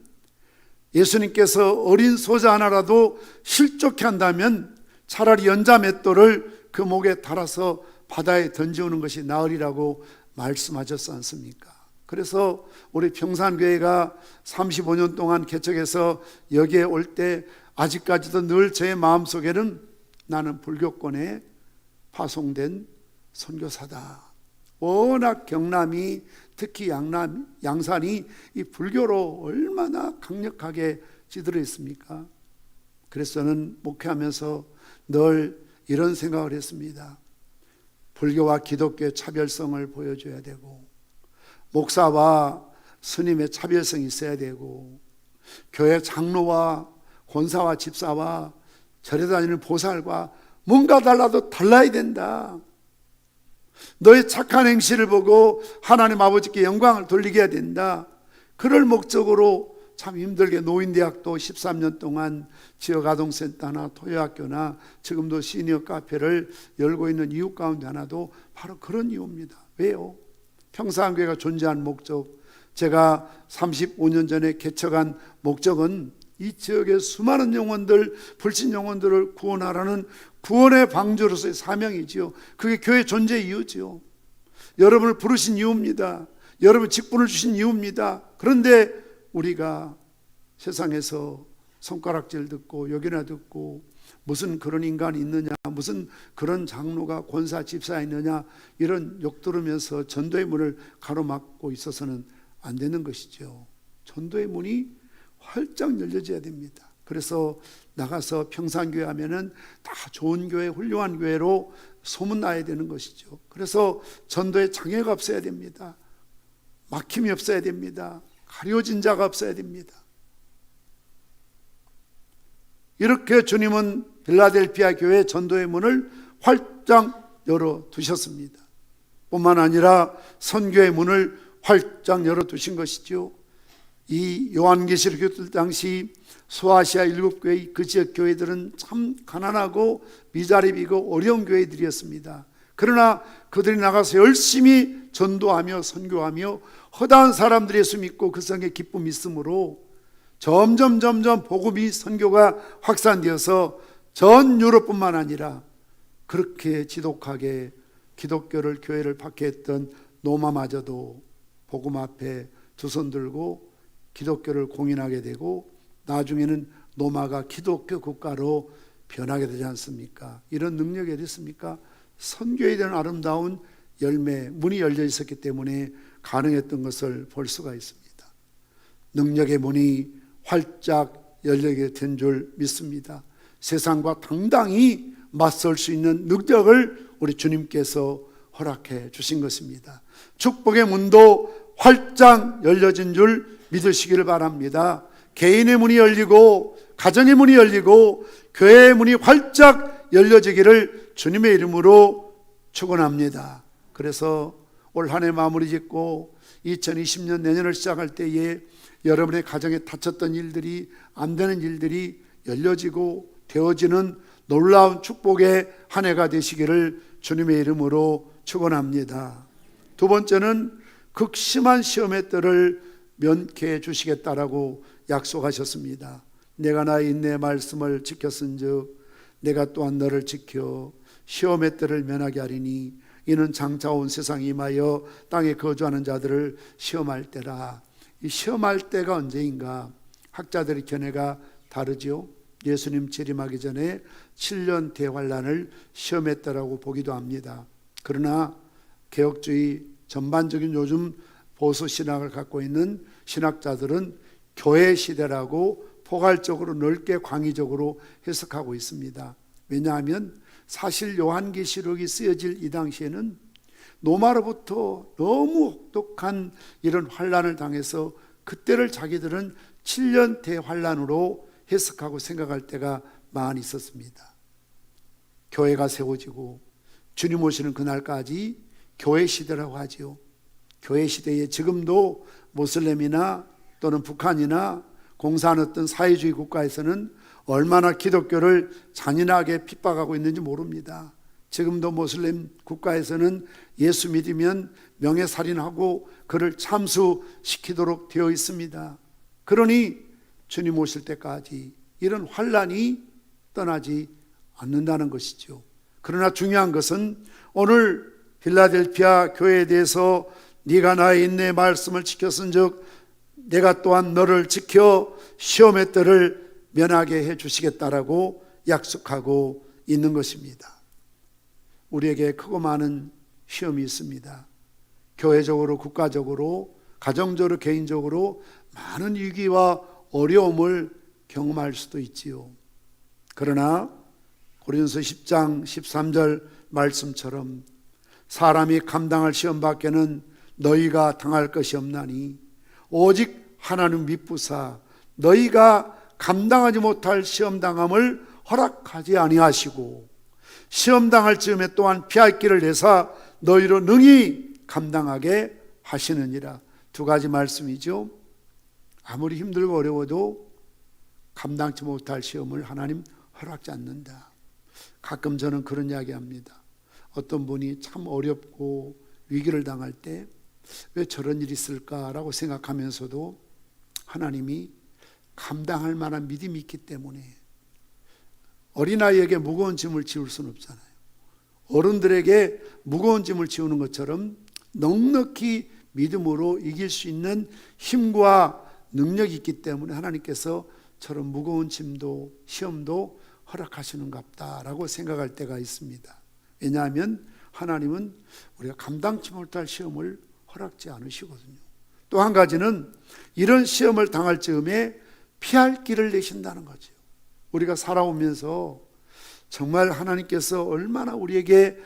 C: 예수님께서 어린 소자 하나라도 실족해 한다면 차라리 연자 맷돌을 그 목에 달아서 바다에 던져오는 것이 나으리라고 말씀하셨지 않습니까? 그래서 우리 평산교회가 35년 동안 개척해서 여기에 올 때 아직까지도 늘 제 마음속에는 나는 불교권에 파송된 선교사다. 워낙 경남이, 특히 양산이 이 불교로 얼마나 강력하게 찌들어 있습니까? 그래서 저는 목회하면서 늘 이런 생각을 했습니다. 불교와 기독교의 차별성을 보여줘야 되고, 목사와 스님의 차별성이 있어야 되고, 교회 장로와 권사와 집사와 절에 다니는 보살과 뭔가 달라도 달라야 된다. 너의 착한 행실을 보고 하나님 아버지께 영광을 돌리게 해야 된다. 그럴 목적으로 참 힘들게 노인대학도 13년 동안 지역아동센터나 토요학교나 지금도 시니어 카페를 열고 있는 이유 가운데 하나도 바로 그런 이유입니다. 왜요? 평산교회가 존재한 목적, 제가 35년 전에 개척한 목적은 이 지역의 수많은 영혼들, 불신 영혼들을 구원하라는 구원의 방주로서의 사명이지요. 그게 교회 존재 이유지요. 여러분을 부르신 이유입니다. 여러분 직분을 주신 이유입니다. 그런데 우리가 세상에서 손가락질 듣고 욕이나 듣고 무슨 그런 인간이 있느냐, 무슨 그런 장로가 권사 집사 있느냐, 이런 욕 들으면서 전도의 문을 가로막고 있어서는 안 되는 것이죠. 전도의 문이 활짝 열려져야 됩니다. 그래서 나가서 평산교회 하면은 다 좋은 교회, 훌륭한 교회로 소문나야 되는 것이죠. 그래서 전도에 장애가 없어야 됩니다. 막힘이 없어야 됩니다. 가려진 자가 없어야 됩니다. 이렇게 주님은 필라델피아 교회 전도의 문을 활짝 열어두셨습니다. 뿐만 아니라 선교의 문을 활짝 열어두신 것이죠. 이 요한계시록 교회 당시 소아시아 7교회, 그 지역 교회들은 참 가난하고 미자립이고 어려운 교회들이었습니다. 그러나 그들이 나가서 열심히 전도하며 선교하며 허다한 사람들이 예수 믿고 그 성에 기쁨 있음으로 점점 복음이, 선교가 확산되어서 전 유럽뿐만 아니라 그렇게 지독하게 기독교를, 교회를 박해했던 로마마저도 복음 앞에 두 손 들고 기독교를 공인하게 되고 나중에는 로마가 기독교 국가로 변하게 되지 않습니까? 이런 능력이 어디 있습니까? 선교에 대한 아름다운 열매, 문이 열려 있었기 때문에 가능했던 것을 볼 수가 있습니다. 능력의 문이 활짝 열리게 된 줄 믿습니다. 세상과 당당히 맞설 수 있는 능력을 우리 주님께서 허락해 주신 것입니다. 축복의 문도 활짝 열려진 줄 믿으시기를 바랍니다. 개인의 문이 열리고 가정의 문이 열리고 교회의 문이 활짝 열려지기를 주님의 이름으로 축원합니다. 그래서 올 한 해 마무리 짓고 2020년 내년을 시작할 때에 여러분의 가정에 닫혔던 일들이, 안 되는 일들이 열려지고 되어지는 놀라운 축복의 한 해가 되시기를 주님의 이름으로 축원합니다. 두 번째는 극심한 시험의 때를 면케해 주시겠다라고 약속하셨습니다. 내가 나의 인내의 말씀을 지켰은즉 내가 또한 너를 지켜 시험의 때를 면하게 하리니 이는 장차 온 세상에 임하여 땅에 거주하는 자들을 시험할 때라. 이 시험할 때가 언제인가? 학자들의 견해가 다르죠. 예수님 재림하기 전에 7년 대환란을 시험의 때라고 보기도 합니다. 그러나 개혁주의 전반적인 요즘 보수 신학을 갖고 있는 신학자들은 교회 시대라고 포괄적으로 넓게 광의적으로 해석하고 있습니다. 왜냐하면 사실 요한계시록이 쓰여질 이 당시에는 로마로부터 너무 혹독한 이런 환란을 당해서 그때를 자기들은 7년 대환란으로 해석하고 생각할 때가 많이 있었습니다. 교회가 세워지고 주님 오시는 그날까지 교회 시대라고 하지요. 교회 시대에 지금도 모슬렘이나 또는 북한이나 공산한 어떤 사회주의 국가에서는 얼마나 기독교를 잔인하게 핍박하고 있는지 모릅니다. 지금도 모슬렘 국가에서는 예수 믿으면 명예살인하고 그를 참수시키도록 되어 있습니다. 그러니 주님 오실 때까지 이런 환란이 떠나지 않는다는 것이죠. 그러나 중요한 것은 오늘 필라델피아 교회에 대해서 네가 나의 인내의 말씀을 지켰은즉 내가 또한 너를 지켜 시험의 때를 면하게 해 주시겠다라고 약속하고 있는 것입니다. 우리에게 크고 많은 시험이 있습니다. 교회적으로, 국가적으로, 가정적으로, 개인적으로 많은 위기와 어려움을 경험할 수도 있지요. 그러나 고린도서 10장 13절 말씀처럼 사람이 감당할 시험 밖에는 너희가 당할 것이 없나니 오직 하나님 믿부사 너희가 감당하지 못할 시험 당함을 허락하지 아니하시고 시험 당할 즈음에 또한 피할 길을 내사 너희로 능히 감당하게 하시느니라. 두 가지 말씀이죠. 아무리 힘들고 어려워도 감당치 못할 시험을 하나님 허락지 않는다. 가끔 저는 그런 이야기 합니다. 어떤 분이 참 어렵고 위기를 당할 때 왜 저런 일이 있을까라고 생각하면서도 하나님이 감당할 만한 믿음이 있기 때문에 어린아이에게 무거운 짐을 지울 수는 없잖아요. 어른들에게 무거운 짐을 지우는 것처럼 넉넉히 믿음으로 이길 수 있는 힘과 능력이 있기 때문에 하나님께서 저런 무거운 짐도 시험도 허락하시는갑다라고 생각할 때가 있습니다. 왜냐하면 하나님은 우리가 감당치 못할 시험을 허락지 않으시거든요. 또 한 가지는 이런 시험을 당할 즈음에 피할 길을 내신다는 거죠. 우리가 살아오면서 정말 하나님께서 얼마나 우리에게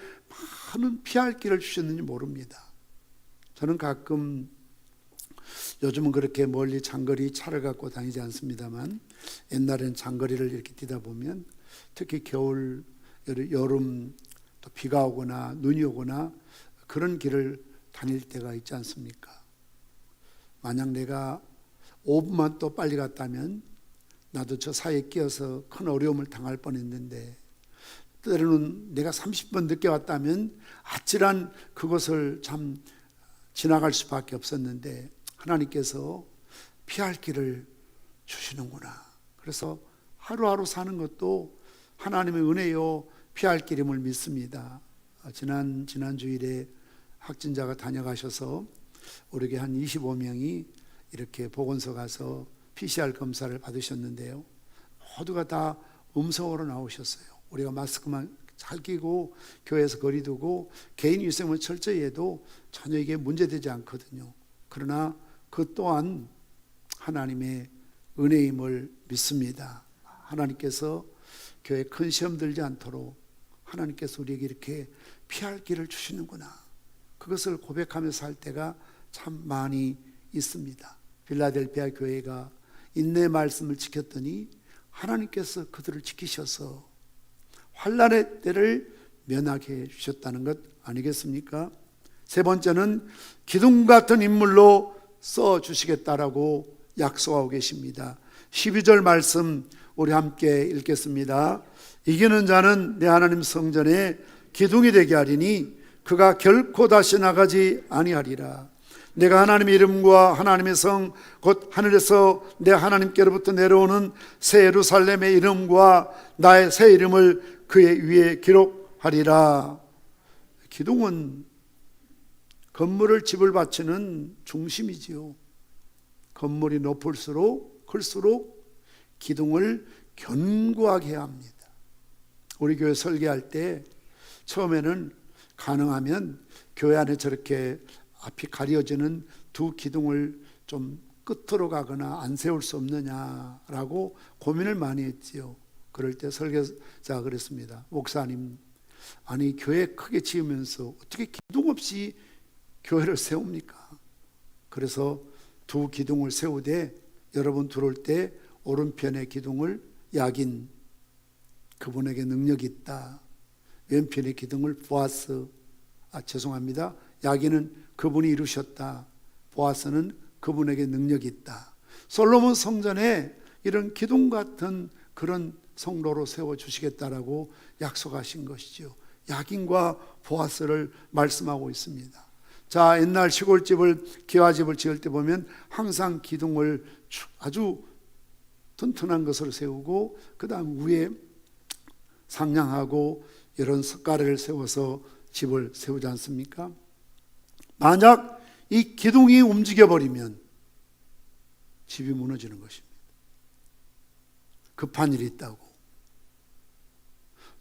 C: 많은 피할 길을 주셨는지 모릅니다. 저는 가끔 요즘은 그렇게 멀리 장거리 차를 갖고 다니지 않습니다만 옛날에는 장거리를 이렇게 뛰다 보면 특히 겨울, 여름 또 비가 오거나 눈이 오거나 그런 길을 다닐 때가 있지 않습니까? 만약 내가 5분만 또 빨리 갔다면 나도 저 사이에 끼어서 큰 어려움을 당할 뻔했는데 때로는 내가 30분 늦게 왔다면 아찔한 그것을 참 지나갈 수밖에 없었는데 하나님께서 피할 길을 주시는구나. 그래서 하루하루 사는 것도 하나님의 은혜요 피할 길임을 믿습니다. 지난 주일에 확진자가 다녀가셔서 우리에게 한 25명이 이렇게 보건소 가서 PCR 검사를 받으셨는데요. 모두가 다 음성으로 나오셨어요. 우리가 마스크만 잘 끼고 교회에서 거리 두고 개인 위생을 철저히 해도 전혀 이게 문제되지 않거든요. 그러나 그 또한 하나님의 은혜임을 믿습니다. 하나님께서 교회에 큰 시험 들지 않도록 하나님께서 우리에게 이렇게 피할 길을 주시는구나. 그것을 고백하면서 살 때가 참 많이 있습니다. 필라델피아 교회가 인내의 말씀을 지켰더니 하나님께서 그들을 지키셔서 환난의 때를 면하게 해주셨다는 것 아니겠습니까? 세 번째는 기둥 같은 인물로 써주시겠다라고 약속하고 계십니다. 12절 말씀 우리 함께 읽겠습니다. 이기는 자는 내 하나님 성전에 기둥이 되게 하리니 그가 결코 다시 나가지 아니하리라. 내가 하나님의 이름과 하나님의 성 곧 하늘에서 내 하나님께로부터 내려오는 새 예루살렘의 이름과 나의 새 이름을 그의 위에 기록하리라. 기둥은 건물을 집을 바치는 중심이지요. 건물이 높을수록 클수록 기둥을 견고하게 해야 합니다. 우리 교회 설계할 때 처음에는 가능하면 교회 안에 저렇게 앞이 가려지는 두 기둥을 좀 끝으로 가거나 안 세울 수 없느냐라고 고민을 많이 했지요. 그럴 때 설계자가 그랬습니다. 목사님, 아니 교회 크게 지으면서 어떻게 기둥 없이 교회를 세웁니까? 그래서 두 기둥을 세우되 여러분 들어올 때 오른편의 기둥을 야긴, 그분에게 능력이 있다. 왼편의 기둥을 보아스, 죄송합니다. 야긴은 그분이 이루셨다. 보아스는 그분에게 능력이 있다. 솔로몬 성전에 이런 기둥 같은 그런 성로로 세워주시겠다라고 약속하신 것이죠. 야긴과 보아스를 말씀하고 있습니다. 자, 옛날 시골집을, 기와집을 지을 때 보면 항상 기둥을 아주 튼튼한 것을 세우고 그 다음 위에 상량하고 이런 석가래를 세워서 집을 세우지 않습니까? 만약 이 기둥이 움직여버리면 집이 무너지는 것입니다. 급한 일이 있다고.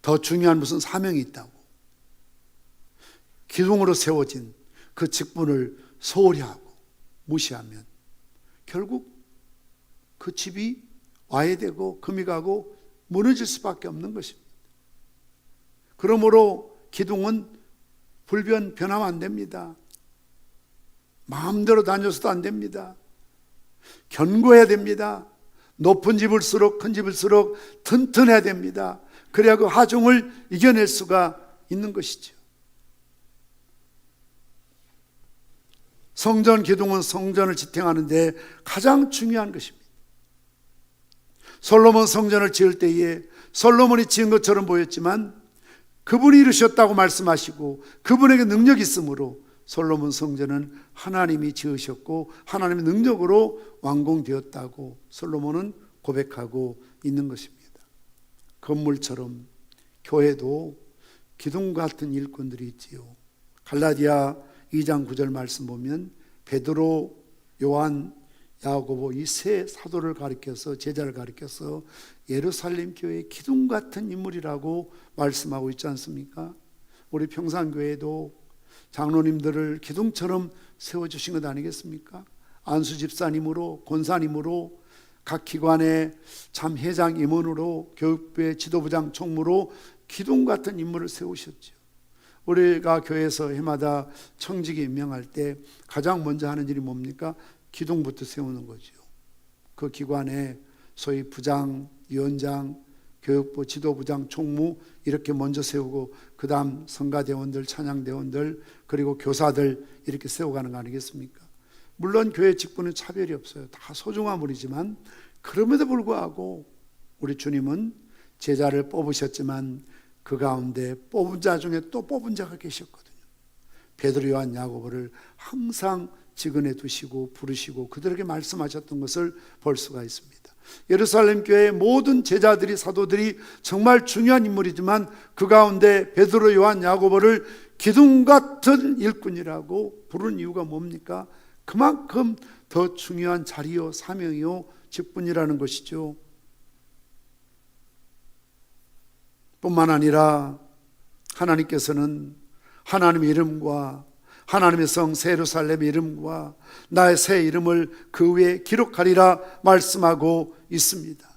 C: 더 중요한 무슨 사명이 있다고. 기둥으로 세워진 그 직분을 소홀히 하고 무시하면 결국 그 집이 와해되고 금이 가고 무너질 수밖에 없는 것입니다. 그러므로 기둥은 변하면 안 됩니다. 마음대로 다녀서도 안 됩니다. 견고해야 됩니다. 높은 집일수록 큰 집일수록 튼튼해야 됩니다. 그래야 그 하중을 이겨낼 수가 있는 것이죠. 성전 기둥은 성전을 지탱하는 데 가장 중요한 것입니다. 솔로몬 성전을 지을 때에 솔로몬이 지은 것처럼 보였지만 그분이 이루셨다고 말씀하시고 그분에게 능력이 있으므로 솔로몬 성전은 하나님이 지으셨고 하나님의 능력으로 완공되었다고 솔로몬은 고백하고 있는 것입니다. 건물처럼 교회도 기둥 같은 일꾼들이 있지요. 갈라디아 2장 9절 말씀 보면 베드로, 요한, 야고보 이 세 사도를 가리켜서 제자를 가리켜서 예루살렘 교회의 기둥 같은 인물이라고 말씀하고 있지 않습니까? 우리 평산교회도 장로님들을 기둥처럼 세워주신 것 아니겠습니까? 안수 집사님으로, 권사님으로, 각 기관의 참 회장 임원으로, 교육부의 지도부장 총무로 기둥 같은 인물을 세우셨죠. 우리가 교회에서 해마다 청직이 임명할 때 가장 먼저 하는 일이 뭡니까? 기둥부터 세우는 거죠. 그 기관에 소위 부장, 위원장, 교육부, 지도부장, 총무 이렇게 먼저 세우고 그 다음 성가대원들, 찬양대원들 그리고 교사들 이렇게 세워가는 거 아니겠습니까? 물론 교회 직분은 차별이 없어요. 다 소중한 분이지만 그럼에도 불구하고 우리 주님은 제자를 뽑으셨지만 그 가운데 뽑은 자 중에 또 뽑은 자가 계셨거든요. 베드로, 요한, 야고보를 항상 직은해 두시고 부르시고 그들에게 말씀하셨던 것을 볼 수가 있습니다. 예루살렘 교회의 모든 제자들이 사도들이 정말 중요한 인물이지만 그 가운데 베드로, 요한, 야고보를 기둥 같은 일꾼이라고 부르는 이유가 뭡니까? 그만큼 더 중요한 자리요 사명이요 직분이라는 것이죠. 뿐만 아니라 하나님께서는 하나님의 이름과 하나님의 성 새 예루살렘의 이름과 나의 새 이름을 그 위에 기록하리라 말씀하고 있습니다.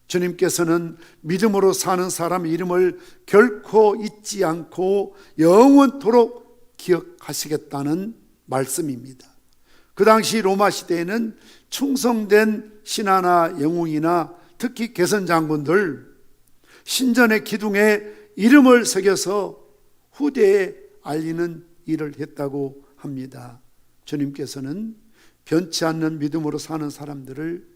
C: 주님께서는 믿음으로 사는 사람의 이름을 결코 잊지 않고 영원토록 기억하시겠다는 말씀입니다. 그 당시 로마 시대에는 충성된 신하나 영웅이나 특히 개선 장군들 신전의 기둥에 이름을 새겨서 후대에 알리는 일을 했다고 합니다. 주님께서는 변치 않는 믿음으로 사는 사람들을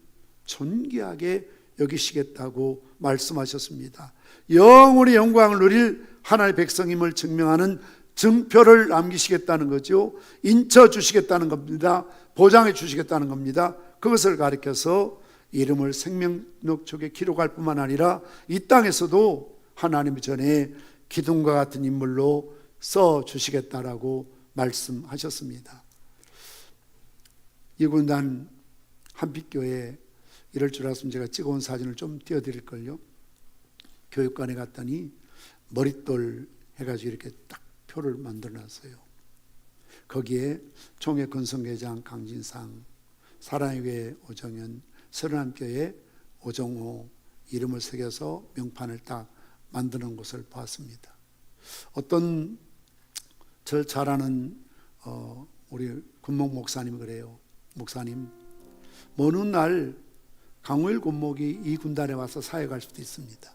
C: 존귀하게 여기시겠다고 말씀하셨습니다. 영원히 영광을 누릴 하나님의 백성임을 증명하는 증표를 남기시겠다는 거죠. 인쳐 주시겠다는 겁니다. 보장해 주시겠다는 겁니다. 그것을 가리켜서 이름을 생명록 쪽에 기록할 뿐만 아니라 이 땅에서도 하나님 전에 기둥과 같은 인물로 써 주시겠다라고 말씀하셨습니다. 이군단 한빛교회 이럴 줄 알았으면 제가 찍어온 사진을 좀 띄워드릴걸요. 교육관에 갔더니 머릿돌 해가지고 이렇게 딱 표를 만들어놨어요. 거기에 총회 건성회장 강진상, 사랑의교회 오정현, 서른함교회 오정호 이름을 새겨서 명판을 딱 만드는 것을 봤습니다. 어떤 절 잘 아는 우리 군목 목사님이 그래요. 목사님, 먼 훗날 강우일 군목이 이 군단에 와서 사역할 수도 있습니다.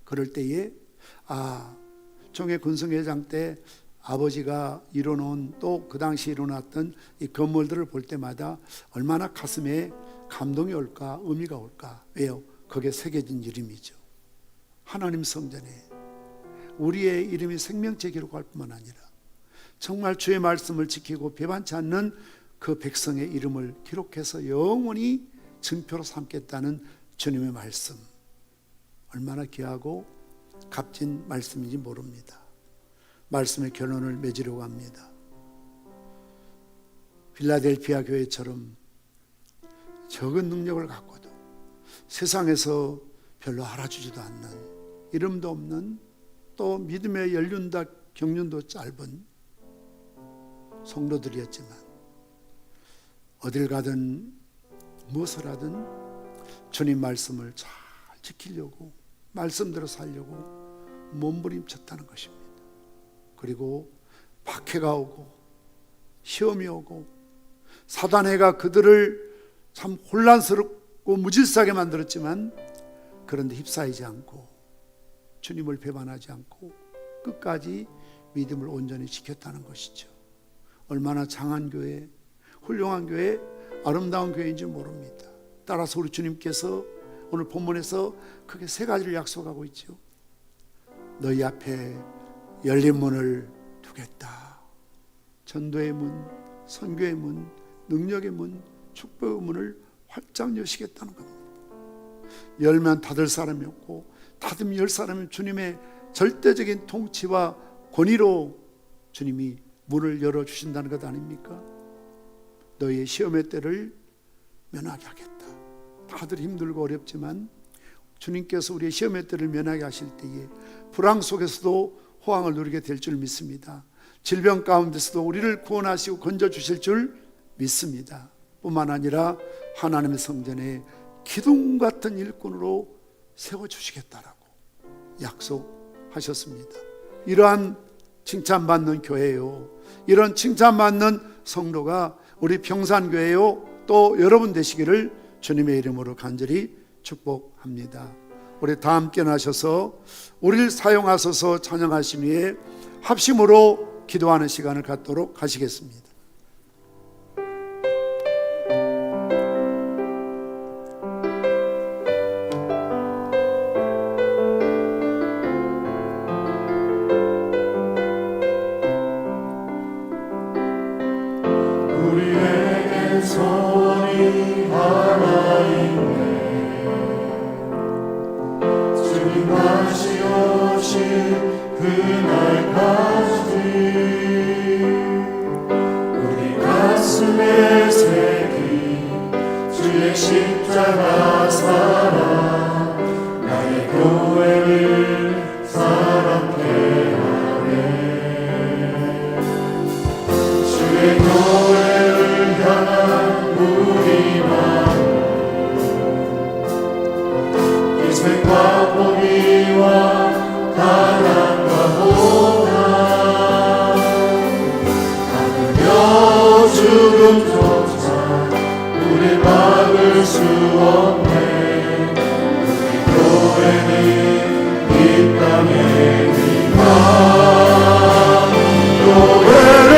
C: 그럴 때에 총회 군성회장 때 아버지가 이뤄놓은 또 그 당시 이뤄놨던 이 건물들을 볼 때마다 얼마나 가슴에 감동이 올까, 의미가 올까. 왜요? 거기에 새겨진 이름이죠. 하나님 성전에 우리의 이름이 생명체 기록할 뿐만 아니라 정말 주의 말씀을 지키고 배반치 않는 그 백성의 이름을 기록해서 영원히 증표로 삼겠다는 주님의 말씀, 얼마나 귀하고 값진 말씀인지 모릅니다. 말씀의 결론을 맺으려고 합니다. 필라델피아 교회처럼 적은 능력을 갖고도 세상에서 별로 알아주지도 않는 이름도 없는, 또 믿음의 연륜도 경륜도 짧은 성도들이었지만 어딜 가든 무엇을 하든 주님 말씀을 잘 지키려고, 말씀대로 살려고 몸부림쳤다는 것입니다. 그리고 박해가 오고 시험이 오고 사단해가 그들을 참 혼란스럽고 무질서하게 만들었지만, 그런데 휩싸이지 않고 주님을 배반하지 않고 끝까지 믿음을 온전히 지켰다는 것이죠. 얼마나 장한 교회, 훌륭한 교회, 아름다운 교회인지 모릅니다. 따라서 우리 주님께서 오늘 본문에서 크게 세 가지를 약속하고 있죠. 너희 앞에 열린 문을 두겠다. 전도의 문, 선교의 문, 능력의 문, 축복의 문을 활짝 여시겠다는 겁니다. 열면 닫을 사람이 없고 닫으면 열 사람은 주님의 절대적인 통치와 권위로 주님이 문을 열어주신다는 것 아닙니까? 너희의 시험의 때를 면하게 하겠다. 다들 힘들고 어렵지만 주님께서 우리의 시험의 때를 면하게 하실 때에 불황 속에서도 호황을 누리게 될 줄 믿습니다. 질병 가운데서도 우리를 구원하시고 건져주실 줄 믿습니다. 뿐만 아니라 하나님의 성전에 기둥 같은 일꾼으로 세워주시겠다라고 약속하셨습니다. 이러한 칭찬받는 교회요, 이런 칭찬받는 성도가 우리 평산교회요 또 여러분 되시기를 주님의 이름으로 간절히 축복합니다. 우리 다 함께 나셔서 우리를 사용하소서 찬양하신 후에 합심으로 기도하는 시간을 갖도록 하시겠습니다.
A: 우리에겐 소원이 하나 있네. 주님 다시 오실 그날까지 우리 가슴에 새긴 주의 십자가 사랑, 나의 교회를 사랑케 하네. 주의 교회를 향한 우리 마음, 기생과 포기와 가난과 고난, 하늘여 죽음조차 우릴 막을 수 없네. 우리 교회는 이 땅의 희망, 교회를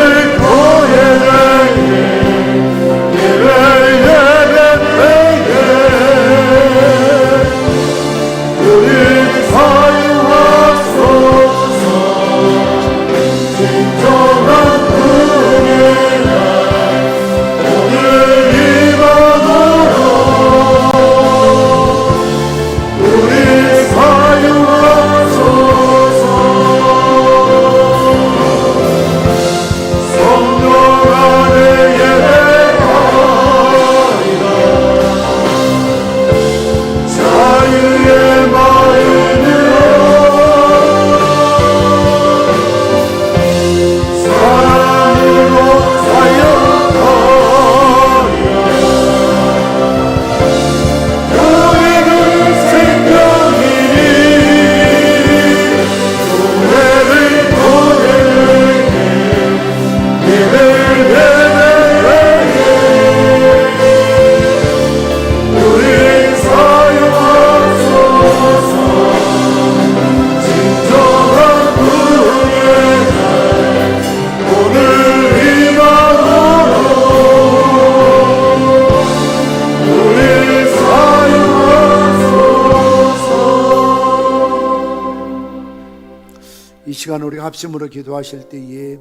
C: 시간 우리가 합심으로 기도하실 때에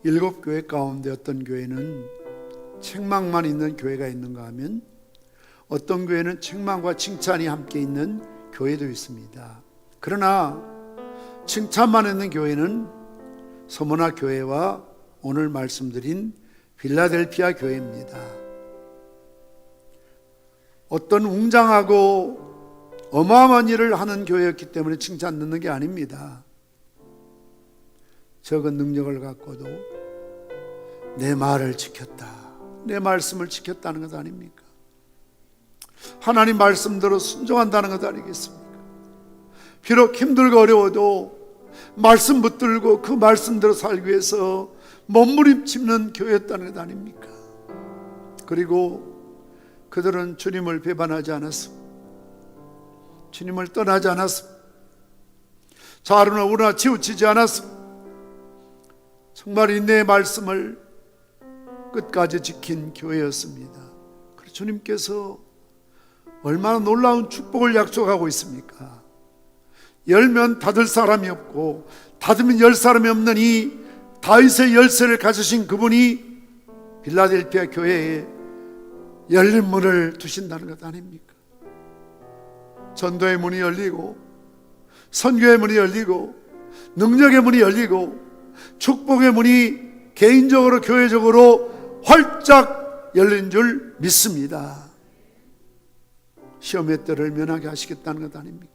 C: 7교회 가운데 어떤 교회는 책망만 있는 교회가 있는가 하면 어떤 교회는 책망과 칭찬이 함께 있는 교회도 있습니다. 그러나 칭찬만 있는 교회는 서머나 교회와 오늘 말씀드린 필라델피아 교회입니다. 어떤 웅장하고 어마어마한 일을 하는 교회였기 때문에 칭찬 듣는 게 아닙니다. 적은 능력을 갖고도 내 말을 지켰다, 내 말씀을 지켰다는 것 아닙니까? 하나님 말씀대로 순종한다는 것 아니겠습니까? 비록 힘들고 어려워도 말씀 붙들고 그 말씀대로 살기 위해서 몸부림치는 교회였다는 것 아닙니까? 그리고 그들은 주님을 배반하지 않았습니다. 주님을 떠나지 않았습니다. 좌우나 우나 치우치지 않았습니다. 정말 인내의 말씀을 끝까지 지킨 교회였습니다. 그래서 주님께서 얼마나 놀라운 축복을 약속하고 있습니까? 열면 닫을 사람이 없고 닫으면 열 사람이 없는 이 다윗의 열쇠를 가지신 그분이 빌라델피아 교회에 열린 문을 두신다는 것 아닙니까? 전도의 문이 열리고 선교의 문이 열리고 능력의 문이 열리고 축복의 문이 개인적으로 교회적으로 활짝 열린 줄 믿습니다. 시험의 때를 면하게 하시겠다는 것 아닙니까?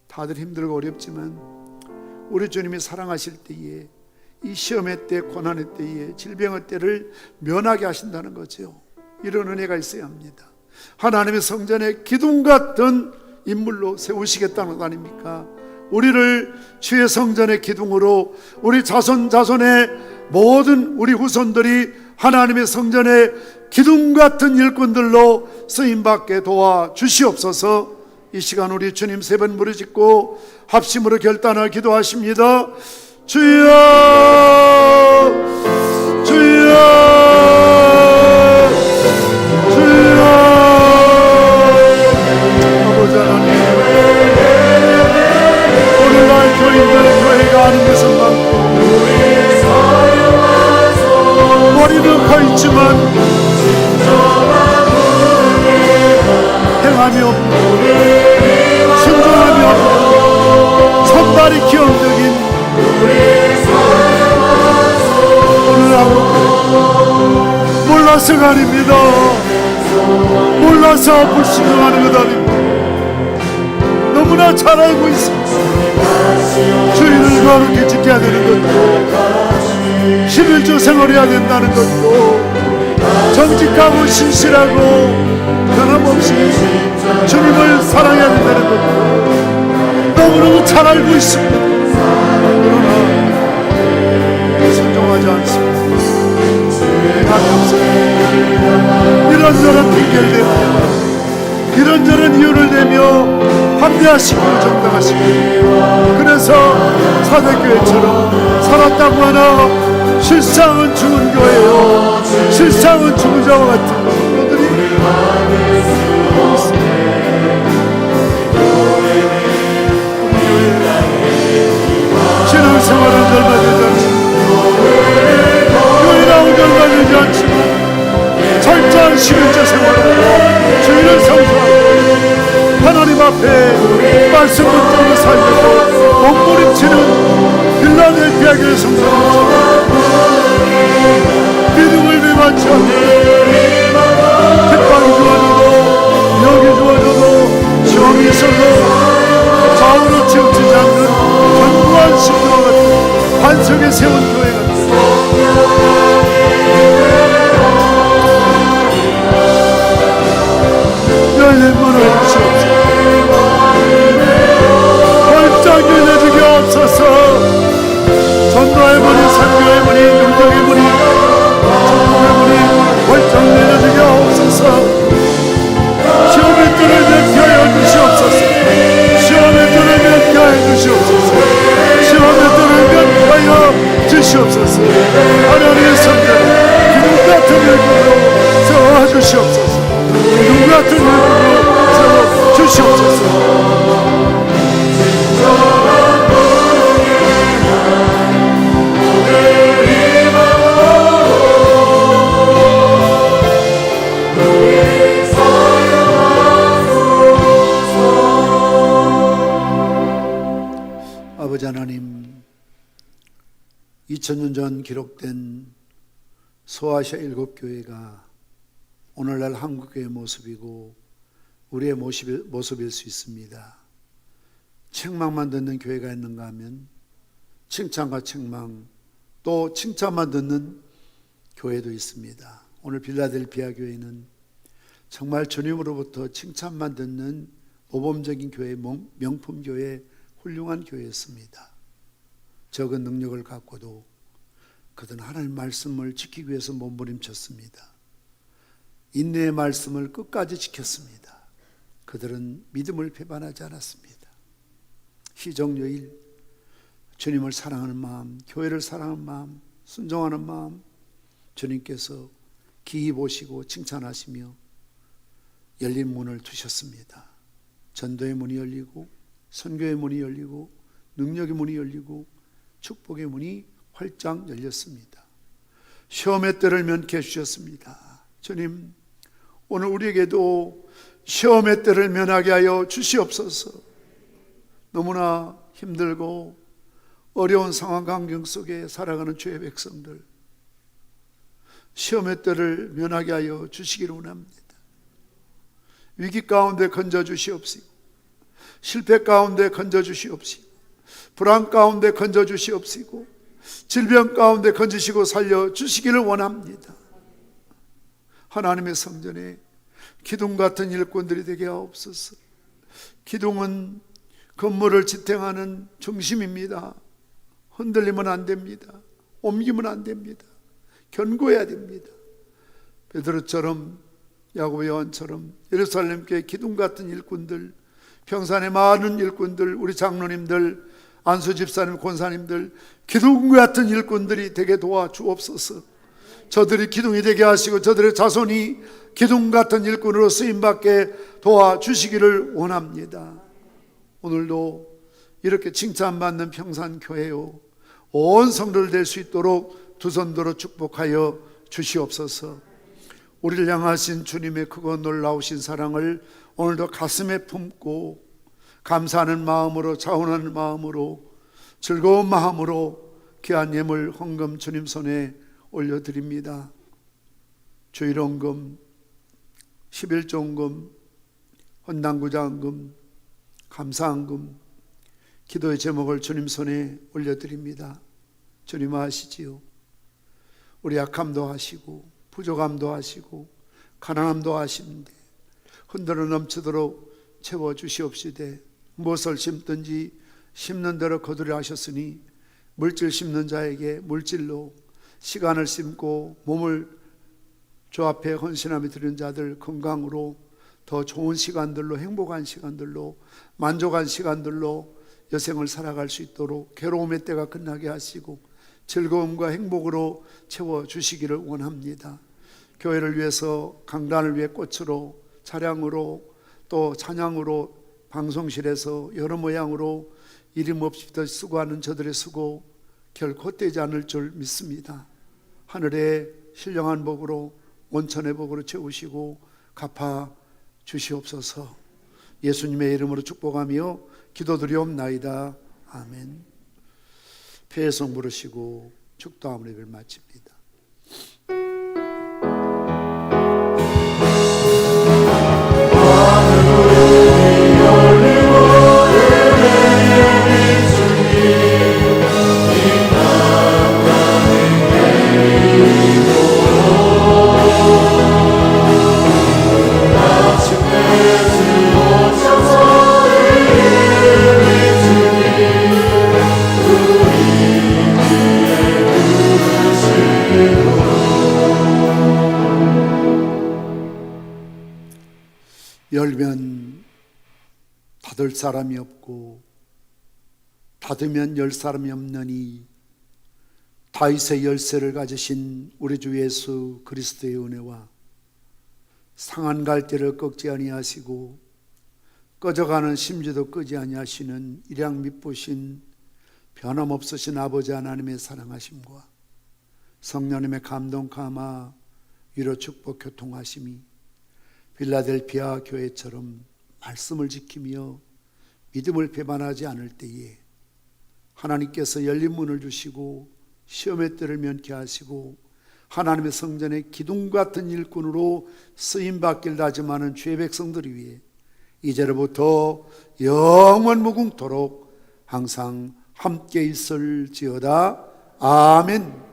C: 다들 힘들고 어렵지만 우리 주님이 사랑하실 때에 이 시험의 때, 고난의 때에, 질병의 때를 면하게 하신다는 거죠. 이런 은혜가 있어야 합니다. 하나님의 성전에 기둥 같은 인물로 세우시겠다는 것 아닙니까? 우리를 주의 성전의 기둥으로 우리 자손의 모든 우리 후손들이 하나님의 성전의 기둥 같은 일꾼들로 쓰임받게 도와주시옵소서. 이 시간 우리 주님 세 번 부르짖고 합심으로 결단을 기도하십니다. 주여, 주여, 주여. 아버지 하나님, 오늘날 교인들의 교회가 아는 것은 많고 머리도 커있지만 행함이 없고 순종함이 없고 손발이 귀염적인 몰라서가 아닙니다. 몰라서 불순종하는 것 아닙니다. 너무나 잘 알고 있습니다. 주인을 거룩히 지켜야 되는 것도 11조 생활해야 된다는 것도 정직하고 신실하고 변함없이 주님을 사랑해야 된다는 것도 너무너무 잘 알고 있습니다. 그러나 순종하지 않습니다. 이런저런 핑계를 대며 이런저런 이유를 대며 합리화시키고 정당화시키고 그래서 사대교회처럼 살았다고 하나 실상은 죽은 교회요, 실상은 죽은 자와 같은 것들이 있습니다. 신앙생활은 얼마 되지 않지만 교회라고 얼마 되지 않지만 철저한 11조 생활하고 주의를 성수하고 하나님 앞에 말씀 붙들고 살고 몸부림치는 빌라델피아 교회 성도들처럼 믿음을 매맞지 않고 핍박이 좋아져도 여기 좋아져도 시험이 있어도 좌우로 치우치지 않는 견고한 신도와 같은 반석에 세운 교회 같은 열린 문을 주시옵소서. 활짝 열려주게 없어서. 전도의 문이, 선교의 문이, 능력의 문이, 축복의 문이 활짝 열려주게 없어서. 시험의 뜰을 맺게 하여 주시옵소서. 시험의 뜰을 맺게 하여 주시옵소서. 시험의 뜰을 맺게 하여 주시옵소서. 하나님의 성전에 기둥 같은 열매로 세워주시옵소서. 기둥 같은 열매로 세워주시옵소서. 아버지 하나님, 2000년 전 기록된 소아시아 7교회가 오늘날 한국교회의 모습이고 우리의 모습일 수 있습니다. 책망만 듣는 교회가 있는가 하면 칭찬과 책망, 또 칭찬만 듣는 교회도 있습니다. 오늘 빌라델피아 교회는 정말 주님으로부터 칭찬만 듣는 모범적인 교회, 명품 교회, 훌륭한 교회였습니다. 적은 능력을 갖고도 그들은 하나님의 말씀을 지키기 위해서 몸부림쳤습니다. 인내의 말씀을 끝까지 지켰습니다. 그들은 믿음을 배반하지 않았습니다. 희정여일, 주님을 사랑하는 마음, 교회를 사랑하는 마음, 순종하는 마음, 주님께서 기히 보시고 칭찬하시며 열린 문을 두셨습니다. 전도의 문이 열리고, 선교의 문이 열리고, 능력의 문이 열리고, 축복의 문이 활짝 열렸습니다. 시험의 때를 면케해 주셨습니다. 주님, 오늘 우리에게도 시험의 때를 면하게 하여 주시옵소서. 너무나 힘들고 어려운 상황 환경 속에 살아가는 주의 백성들, 시험의 때를 면하게 하여 주시기를 원합니다. 위기 가운데 건져 주시옵시고, 실패 가운데 건져 주시옵시고, 불안 가운데 건져 주시옵시고, 질병 가운데 건지시고 살려 주시기를 원합니다. 하나님의 성전에 기둥 같은 일꾼들이 되게 하옵소서. 기둥은 건물을 지탱하는 중심입니다. 흔들리면 안 됩니다. 옮기면 안 됩니다. 견고해야 됩니다. 베드로처럼, 야고보 요한처럼 예루살렘 교회 기둥 같은 일꾼들, 평산의 많은 일꾼들, 우리 장로님들, 안수 집사님, 권사님들, 기둥 같은 일꾼들이 되게 도와주옵소서. 저들이 기둥이 되게 하시고 저들의 자손이 기둥 같은 일꾼으로 쓰임받게 도와주시기를 원합니다. 오늘도 이렇게 칭찬받는 평산교회요, 온 성도를 될 수 있도록 두 손 들어 축복하여 주시옵소서. 우리를 향하신 주님의 크고 놀라우신 사랑을 오늘도 가슴에 품고 감사하는 마음으로, 자원하는 마음으로, 즐거운 마음으로 귀한 예물 헌금 주님 손에 올려드립니다. 주일헌금, 11조헌금, 헌당구자헌금, 감사헌금, 기도의 제목을 주님 손에 올려드립니다. 주님 아시지요? 우리 약함도 아시고 부족함도 아시고 가난함도 아시는데 흔들어 넘치도록 채워주시옵시되, 무엇을 심든지 심는 대로 거두려 하셨으니 물질 심는 자에게 물질로, 시간을 심고 몸을 주 앞에 헌신하며 드리는 자들 건강으로, 더 좋은 시간들로, 행복한 시간들로, 만족한 시간들로 여생을 살아갈 수 있도록 괴로움의 때가 끝나게 하시고 즐거움과 행복으로 채워주시기를 원합니다. 교회를 위해서, 강단을 위해 꽃으로, 차량으로, 또 찬양으로, 방송실에서 여러 모양으로 이름 없이 수고하는 저들의 수고 결코 헛되지 않을 줄 믿습니다. 하늘의 신령한 복으로, 온천의 복으로 채우시고 갚아 주시옵소서. 예수님의 이름으로 축복하며 기도드리옵나이다. 아멘. 폐성 부르시고 축도함을 예배를 마칩니다. 열면 닫을 사람이 없고 닫으면 열 사람이 없느니 다윗의 열쇠를 가지신 우리 주 예수 그리스도의 은혜와 상한 갈대를 꺾지 아니하시고 꺼져가는 심지도 끄지 아니하시는 일양 미쁘신 변함없으신 아버지 하나님의 사랑하심과 성령님의 감동 감화 위로 축복 교통하심이 빌라델피아 교회처럼 말씀을 지키며 믿음을 배반하지 않을 때에 하나님께서 열린 문을 주시고 시험의 때를 면케 하시고 하나님의 성전에 기둥 같은 일꾼으로 쓰임받길 다짐하는 주의 백성들을 위해 이제로부터 영원 무궁토록 항상 함께 있을지어다. 아멘.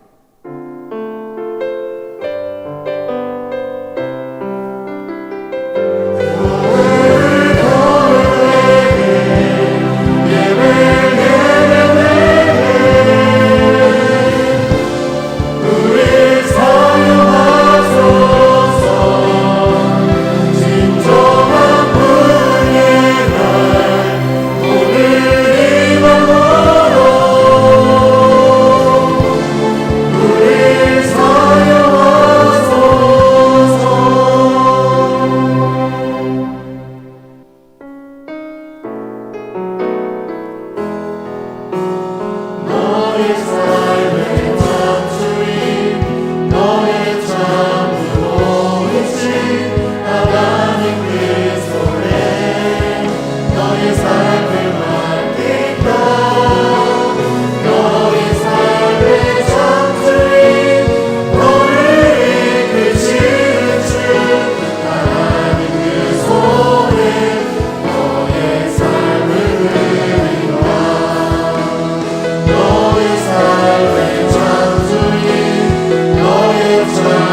A: 너의